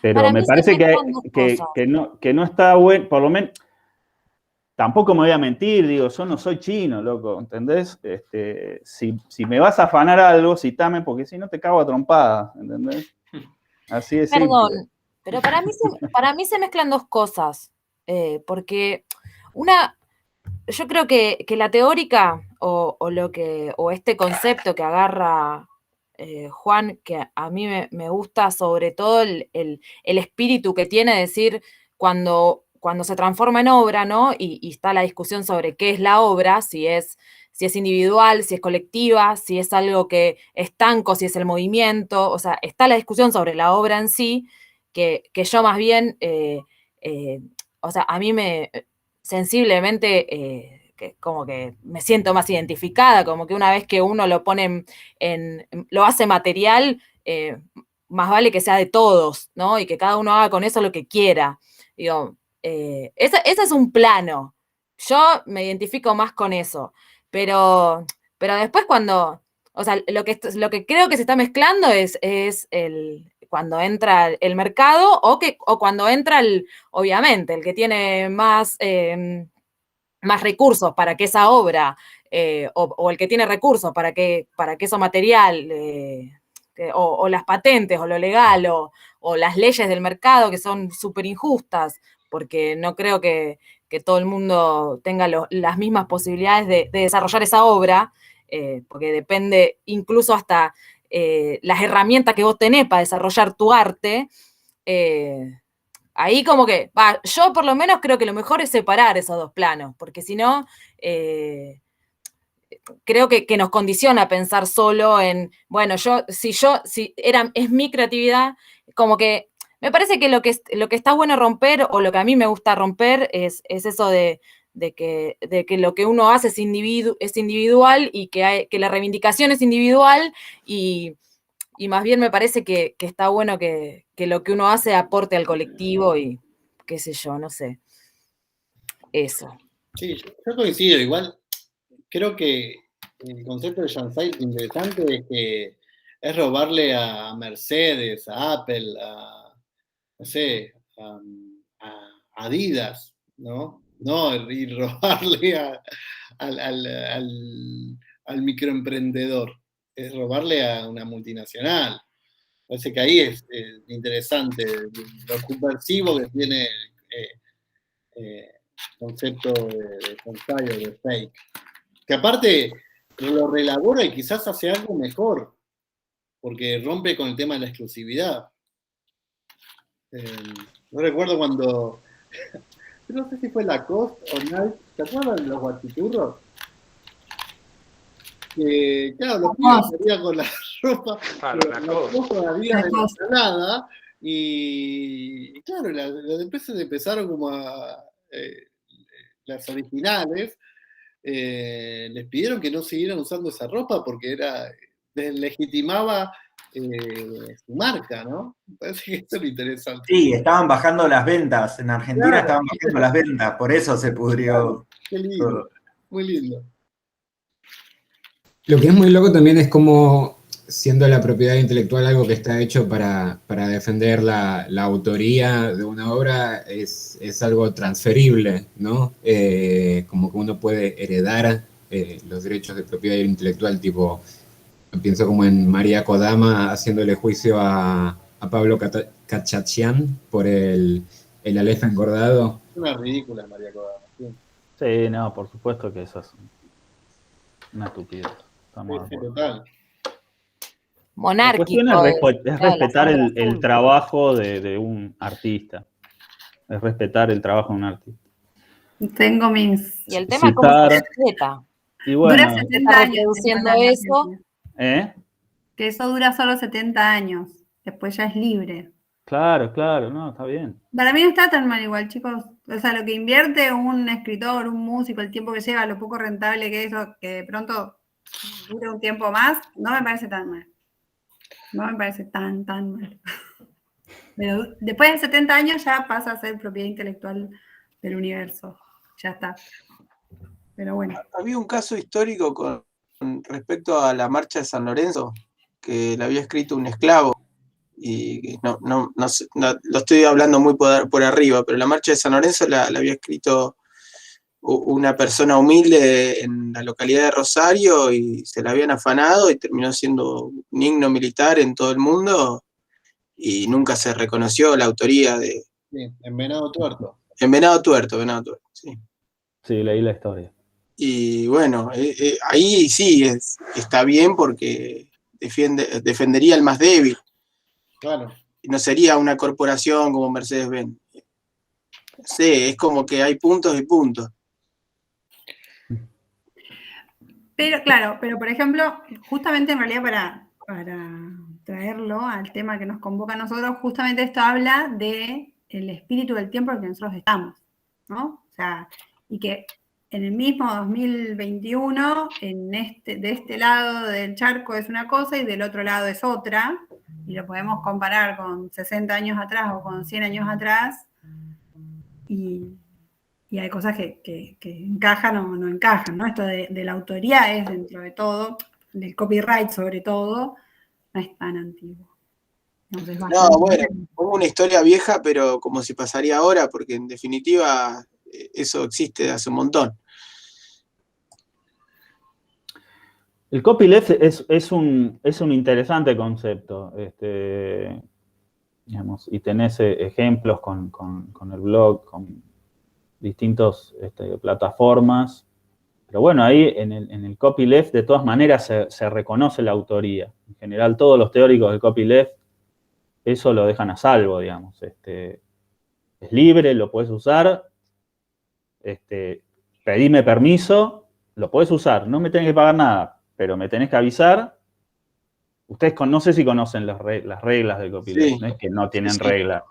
Speaker 6: Pero me parece que no está bueno, por lo menos, tampoco me voy a mentir, digo, yo no soy chino, loco, ¿entendés? Si me vas a afanar algo, citame, porque si no te cago a trompadas, ¿entendés? Así de simple.
Speaker 10: Perdón, pero para mí se mezclan dos cosas, porque yo creo que la teórica o este concepto que agarra Juan, que a mí me gusta sobre todo el espíritu que tiene, decir, cuando se transforma en obra, ¿no? Y está la discusión sobre qué es la obra, si es individual, si es colectiva, si es algo que es estanco, si es el movimiento, o sea, está la discusión sobre la obra en sí, que yo más bien, o sea, a mí sensiblemente, como que me siento más identificada, como que una vez que uno lo pone lo hace material, más vale que sea de todos, ¿no? Y que cada uno haga con eso lo que quiera. Digo, ese es un plano. Yo me identifico más con eso. Pero después cuando, o sea, lo que creo que se está mezclando es cuando entra el mercado o cuando entra obviamente, el que tiene más recursos para que esa obra, o el que tiene recursos para que eso material, o las patentes, o lo legal, o las leyes del mercado que son súper injustas, porque no creo que todo el mundo tenga las mismas posibilidades de desarrollar esa obra, porque depende incluso hasta las herramientas que vos tenés para desarrollar tu arte. Ahí como que, yo por lo menos creo que lo mejor es separar esos dos planos, porque si no, creo que nos condiciona pensar solo en, bueno, es mi creatividad, como que me parece que lo que está bueno romper, o lo que a mí me gusta romper, es eso de que lo que uno hace es individual y que la reivindicación es individual y más bien me parece que está bueno que lo que uno hace aporte al colectivo y qué sé yo, no sé. Eso.
Speaker 1: Sí, yo coincido. Igual creo que el concepto de Shansai interesante es que es robarle a Mercedes, a Apple, no sé, Adidas, ¿no? No ir robarle al microemprendedor, es robarle a una multinacional. Parece que ahí es interesante lo subversivo que tiene el concepto de bonsai o de fake. Que aparte lo relabora y quizás hace algo mejor, porque rompe con el tema de la exclusividad. No recuerdo cuando, no sé si fue Lacoste o Nike, ¿te acuerdan de los guachiturros? Que, claro, los pibes salían con la ropa, con las vías de la ensalada, y claro, las empresas empezaron como las originales, les pidieron que no siguieran usando esa ropa porque deslegitimaba su marca, ¿no? Me parece que eso es lo interesante.
Speaker 3: Sí, estaban bajando las ventas. En Argentina
Speaker 1: Claro.
Speaker 3: estaban bajando las ventas, por eso se pudrió.
Speaker 1: Claro, qué lindo,
Speaker 3: todo.
Speaker 1: muy lindo.
Speaker 11: Lo que es muy loco también es como, siendo la propiedad intelectual algo que está hecho para defender la autoría de una obra, es algo transferible, ¿no? Como que uno puede heredar los derechos de propiedad intelectual, tipo, pienso como en María Kodama haciéndole juicio a Pablo Kachachian por el Aleph engordado.
Speaker 1: Es una ridícula María Kodama. Sí.
Speaker 6: Sí, no, por supuesto que eso es una estupidez.
Speaker 1: Sí, total.
Speaker 10: Monárquico.
Speaker 6: La cuestión es respetar el trabajo de un artista. Es respetar el trabajo de un artista.
Speaker 4: Tengo mis...
Speaker 10: Y el tema es cómo se respeta.
Speaker 6: Y bueno,
Speaker 4: dura 70 años.
Speaker 10: Reproduciendo eso.
Speaker 4: Que eso dura solo 70 años. Después ya es libre.
Speaker 6: Claro, no, está bien.
Speaker 4: Para mí no está tan mal igual, chicos. O sea, lo que invierte un escritor, un músico, el tiempo que lleva, lo poco rentable que es eso, que de pronto dure un tiempo más, no me parece tan mal. No me parece tan mal. Pero después de 70 años ya pasa a ser propiedad intelectual del universo. Ya está. Pero bueno.
Speaker 5: Había un caso histórico con respecto a la marcha de San Lorenzo, que la había escrito un esclavo. Y no lo estoy hablando muy por arriba, pero la marcha de San Lorenzo la había escrito una persona humilde en la localidad de Rosario y se la habían afanado y terminó siendo un himno militar en todo el mundo y nunca se reconoció la autoría de...
Speaker 1: Sí, en Venado Tuerto.
Speaker 5: En Venado Tuerto, sí.
Speaker 6: Sí, leí la historia.
Speaker 5: Y bueno, ahí sí está bien porque defendería al más débil.
Speaker 1: Claro.
Speaker 5: Y no sería una corporación como Mercedes-Benz. Sí, es como que hay puntos y puntos.
Speaker 4: Pero claro, por ejemplo, justamente en realidad para traerlo al tema que nos convoca a nosotros, justamente esto habla de el espíritu del tiempo en el que nosotros estamos, ¿no? O sea, y que en el mismo 2021, de este lado del charco es una cosa y del otro lado es otra, y lo podemos comparar con 60 años atrás o con 100 años atrás, y hay cosas que encajan o no encajan, ¿no? Esto de la autoría es, dentro de todo, del copyright sobre todo, no es tan antiguo. Entonces,
Speaker 5: no, bueno, pongo una historia vieja, pero como si pasaría ahora, porque en definitiva eso existe de hace un montón.
Speaker 6: El copyleft es un interesante concepto, digamos, y tenés ejemplos con el blog, con distintas plataformas, pero bueno, ahí en el copyleft de todas maneras se reconoce la autoría. En general todos los teóricos del copyleft eso lo dejan a salvo, digamos. Es libre, lo puedes usar, pedime permiso, lo puedes usar, no me tenés que pagar nada, pero me tenés que avisar. Ustedes no sé si conocen las reglas del copyleft, sí. No es que no tienen reglas.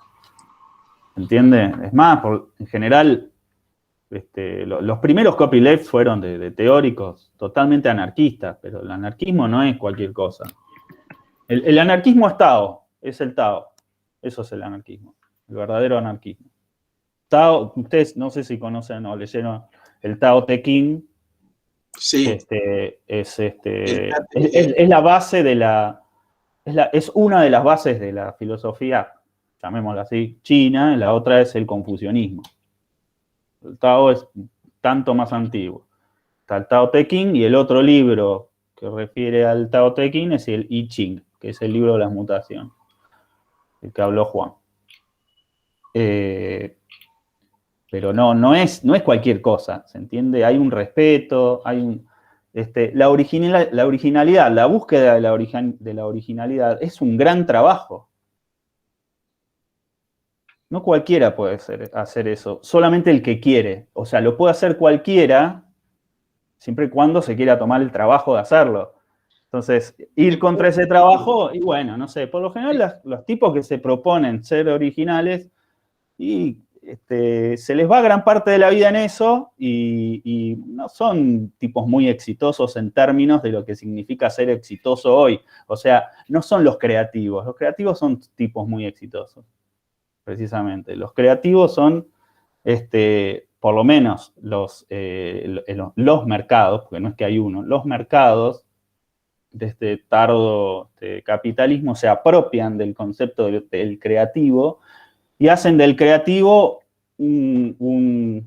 Speaker 6: ¿Entiende? Es más, en general, los primeros copyleft fueron de teóricos totalmente anarquistas, pero el anarquismo no es cualquier cosa. El anarquismo es Tao, es el Tao. Eso es el anarquismo, el verdadero anarquismo. Tao, ustedes no sé si conocen o leyeron el Tao Te Ching.
Speaker 5: Sí.
Speaker 6: Es la base de es una de las bases de la filosofía llamémosla así, China, y la otra es el confucianismo. El Tao es tanto más antiguo. Está el Tao Te Ching, y el otro libro que refiere al Tao Te Ching es el I Ching, que es el libro de las mutaciones, el que habló Juan. Pero no es cualquier cosa, ¿se entiende? Hay un respeto, hay un... la originalidad, la búsqueda de la originalidad es un gran trabajo. No cualquiera puede hacer eso, solamente el que quiere. O sea, lo puede hacer cualquiera, siempre y cuando se quiera tomar el trabajo de hacerlo. Entonces, ir contra ese trabajo, y bueno, no sé, por lo general los tipos que se proponen ser originales, y se les va gran parte de la vida en eso, y no son tipos muy exitosos en términos de lo que significa ser exitoso hoy. O sea, no son los creativos son tipos muy exitosos, precisamente. Los creativos son, por lo menos los mercados, porque no es que hay uno, los mercados de este tardo capitalismo se apropian del concepto del creativo y hacen del creativo un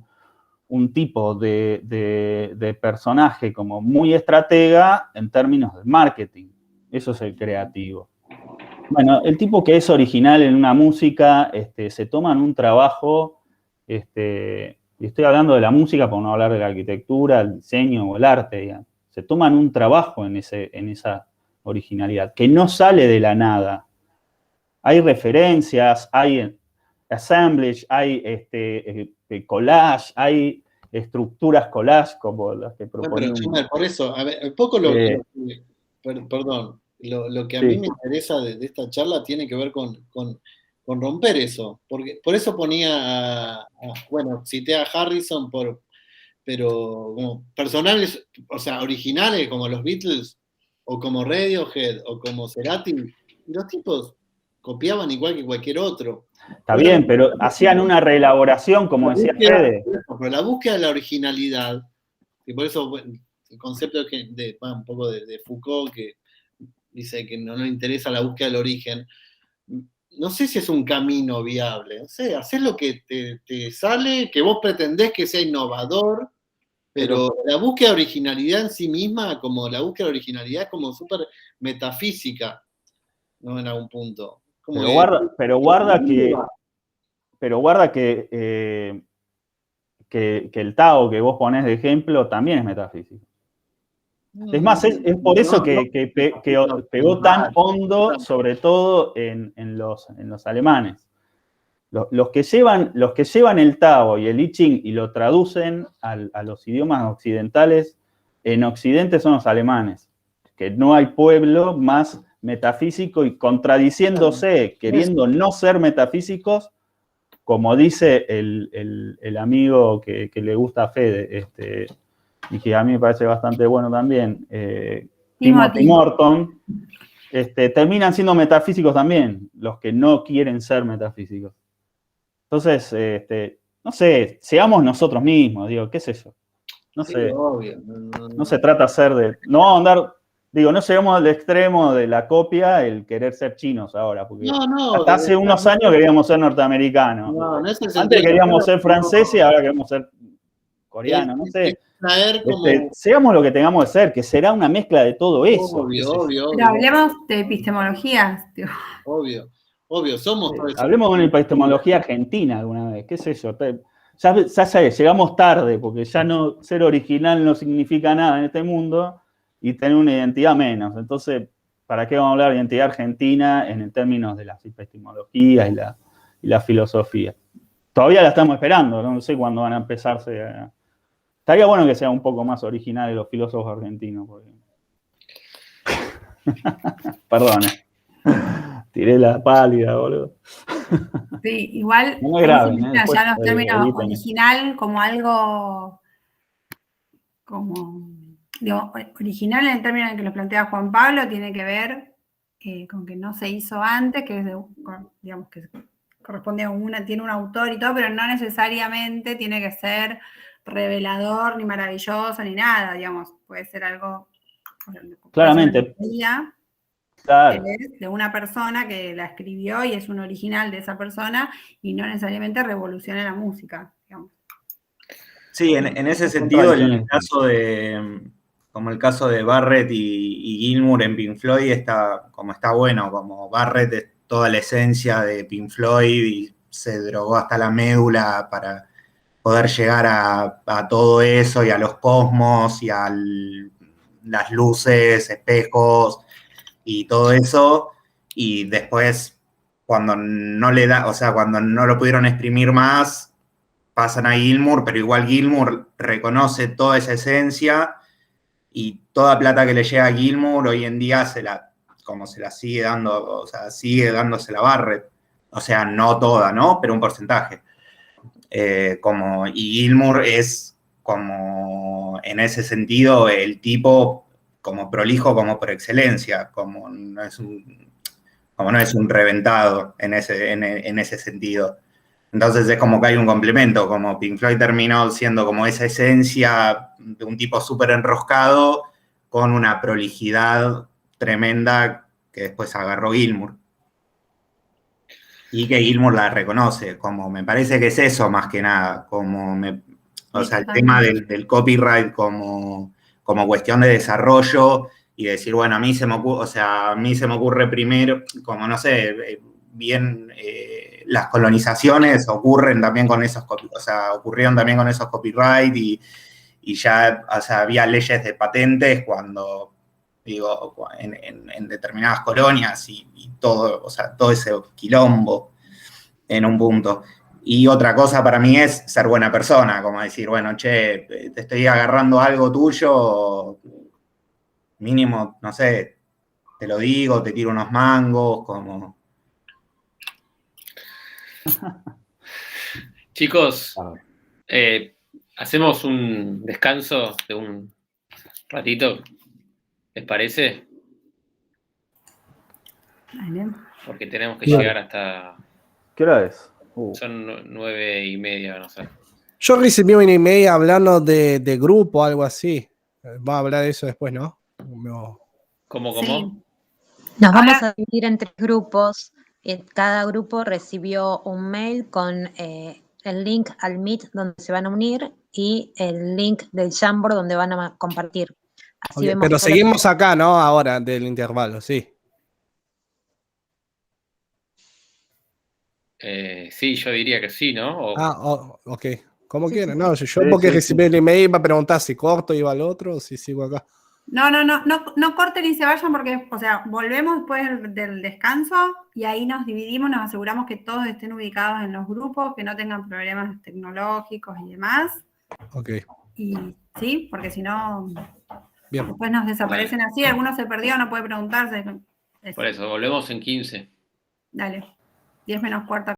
Speaker 6: tipo de personaje como muy estratega en términos de marketing. Eso es el creativo. Bueno, el tipo que es original en una música, se toman un trabajo, y estoy hablando de la música por no hablar de la arquitectura, el diseño o el arte, digamos. Se toman un trabajo en esa originalidad, que no sale de la nada. Hay referencias, hay assemblage, hay collage, hay estructuras collage como las que proponemos.
Speaker 1: Bueno, pero por eso, a ver, un poco perdón, lo que a mí me interesa de esta charla tiene que ver con romper eso, porque por eso ponía, bueno, cité a Harrison, pero como personales, o sea, originales como los Beatles, o como Radiohead, o como Cerati, y los tipos copiaban igual que cualquier otro.
Speaker 6: Está bien, pero hacían una reelaboración, como decía Fede.
Speaker 1: Pero la búsqueda de la originalidad, y por eso el concepto un poco de Foucault, que dice que no le interesa la búsqueda del origen, no sé si es un camino viable. No sé, hacer lo que te sale, que vos pretendés que sea innovador, pero la búsqueda de originalidad en sí misma, como la búsqueda de originalidad es como súper metafísica, ¿no? En algún punto.
Speaker 6: Pero guarda que el Tao que vos ponés de ejemplo también es metafísico. Es más, es por eso que pegó tan hondo, sobre todo en los alemanes. Los que llevan el Tao y el I Ching y lo traducen a los idiomas occidentales, en Occidente son los alemanes, que no hay pueblo más metafísico y contradiciéndose, queriendo no ser metafísicos, como dice el amigo que le gusta a Fede, y que a mí me parece bastante bueno también, Timothy Morton, terminan siendo metafísicos también, los que no quieren ser metafísicos. Entonces, no sé, seamos nosotros mismos, digo, qué sé yo. No sé.
Speaker 1: Sí, obvio.
Speaker 6: No se trata de no andar, digo, no llegamos al extremo de la copia, el querer ser chinos ahora, porque hasta hace unos años queríamos ser norteamericanos. Antes queríamos ser franceses y ahora queremos ser coreanos, no sé. Seamos lo que tengamos que ser, que será una mezcla de todo eso.
Speaker 1: Obvio.
Speaker 4: Pero hablemos de epistemologías.
Speaker 1: Obvio, somos todos.
Speaker 6: Hablemos de una epistemología argentina alguna vez, qué sé yo. Ya sé, llegamos tarde, porque ya no ser original no significa nada en este mundo y tener una identidad menos. Entonces, ¿para qué vamos a hablar de identidad argentina en términos de las epistemologías y la filosofía? Todavía la estamos esperando, no sé cuándo van a empezarse a... Estaría bueno que sea un poco más original los filósofos argentinos. Porque... Perdón. Tiré la pálida, boludo.
Speaker 4: Sí, igual
Speaker 6: no es grave,
Speaker 4: ya los términos original como algo como digo, original en el término en que lo plantea Juan Pablo tiene que ver con que no se hizo antes, que es digamos que corresponde a tiene un autor y todo, pero no necesariamente tiene que ser revelador ni maravilloso ni nada, digamos, puede ser algo
Speaker 6: claramente. Claro.
Speaker 4: Es de una persona que la escribió y es un original de esa persona y no necesariamente revoluciona la música, digamos.
Speaker 3: Sí, en ese
Speaker 6: Son
Speaker 3: sentido,
Speaker 6: tradiciones.
Speaker 3: como el caso de Barrett y Gilmour en Pink Floyd está bueno, como Barrett es toda la esencia de Pink Floyd y se drogó hasta la médula para poder llegar a todo eso y a los cosmos y a las luces, espejos y todo eso, y después cuando no le da, o sea, cuando no lo pudieron exprimir más, pasan a Gilmour, pero igual Gilmour reconoce toda esa esencia y toda plata que le llega a Gilmour hoy en día como se la sigue dando, o sea, sigue dándose la Barrett. O sea, no toda, ¿no? Pero un porcentaje. Y Gilmour es como, en ese sentido, el tipo como prolijo, como por excelencia, como no es un reventado en ese sentido. Entonces es como que hay un complemento, como Pink Floyd terminó siendo como esa esencia de un tipo súper enroscado con una prolijidad tremenda que después agarró Gilmour. Y que Gilmour la reconoce, como me parece que es eso más que nada, o sea, el tema del copyright como cuestión de desarrollo y decir, bueno, a mí se me ocurre primero, como no sé, bien las colonizaciones ocurrieron también con esos copyright y ya, o sea, había leyes de patentes cuando, digo, en determinadas colonias y todo, o sea, todo ese quilombo en un punto. Y otra cosa para mí es ser buena persona, como decir, bueno, che, te estoy agarrando algo tuyo, mínimo, no sé, te lo digo, te tiro unos mangos, como...
Speaker 2: Chicos, hacemos un descanso de un ratito, ¿les parece? Porque tenemos que llegar hasta...
Speaker 6: ¿Qué hora es?
Speaker 2: Son 9:30, no sé.
Speaker 8: Yo recibí una email hablando de grupo, algo así. Va a hablar de eso después, ¿no?
Speaker 2: ¿Cómo?
Speaker 12: Sí. Nos vamos a dividir en 3 grupos. Cada grupo recibió un mail con el link al Meet donde se van a unir y el link del Jamboard donde van a compartir. Así
Speaker 8: Okay, pero seguimos acá, ¿no? Ahora, del intervalo, sí.
Speaker 2: Sí, yo diría que sí, ¿no?
Speaker 8: Ok. Como
Speaker 4: Sí,
Speaker 8: quieran.
Speaker 4: sí,
Speaker 8: No,
Speaker 4: sí.
Speaker 8: yo porque recibí el email iba a preguntar si corto iba al otro o si sigo acá.
Speaker 4: No corten ni se vayan porque, o sea, volvemos después del descanso y ahí nos dividimos, nos aseguramos que todos estén ubicados en los grupos, que no tengan problemas tecnológicos y demás.
Speaker 8: Ok.
Speaker 4: Y sí, porque si no,
Speaker 8: bien.
Speaker 4: Después nos desaparecen así, algunos se perdió, no puede preguntarse.
Speaker 2: Por eso, volvemos en 15.
Speaker 4: Dale, 10 menos cuarto.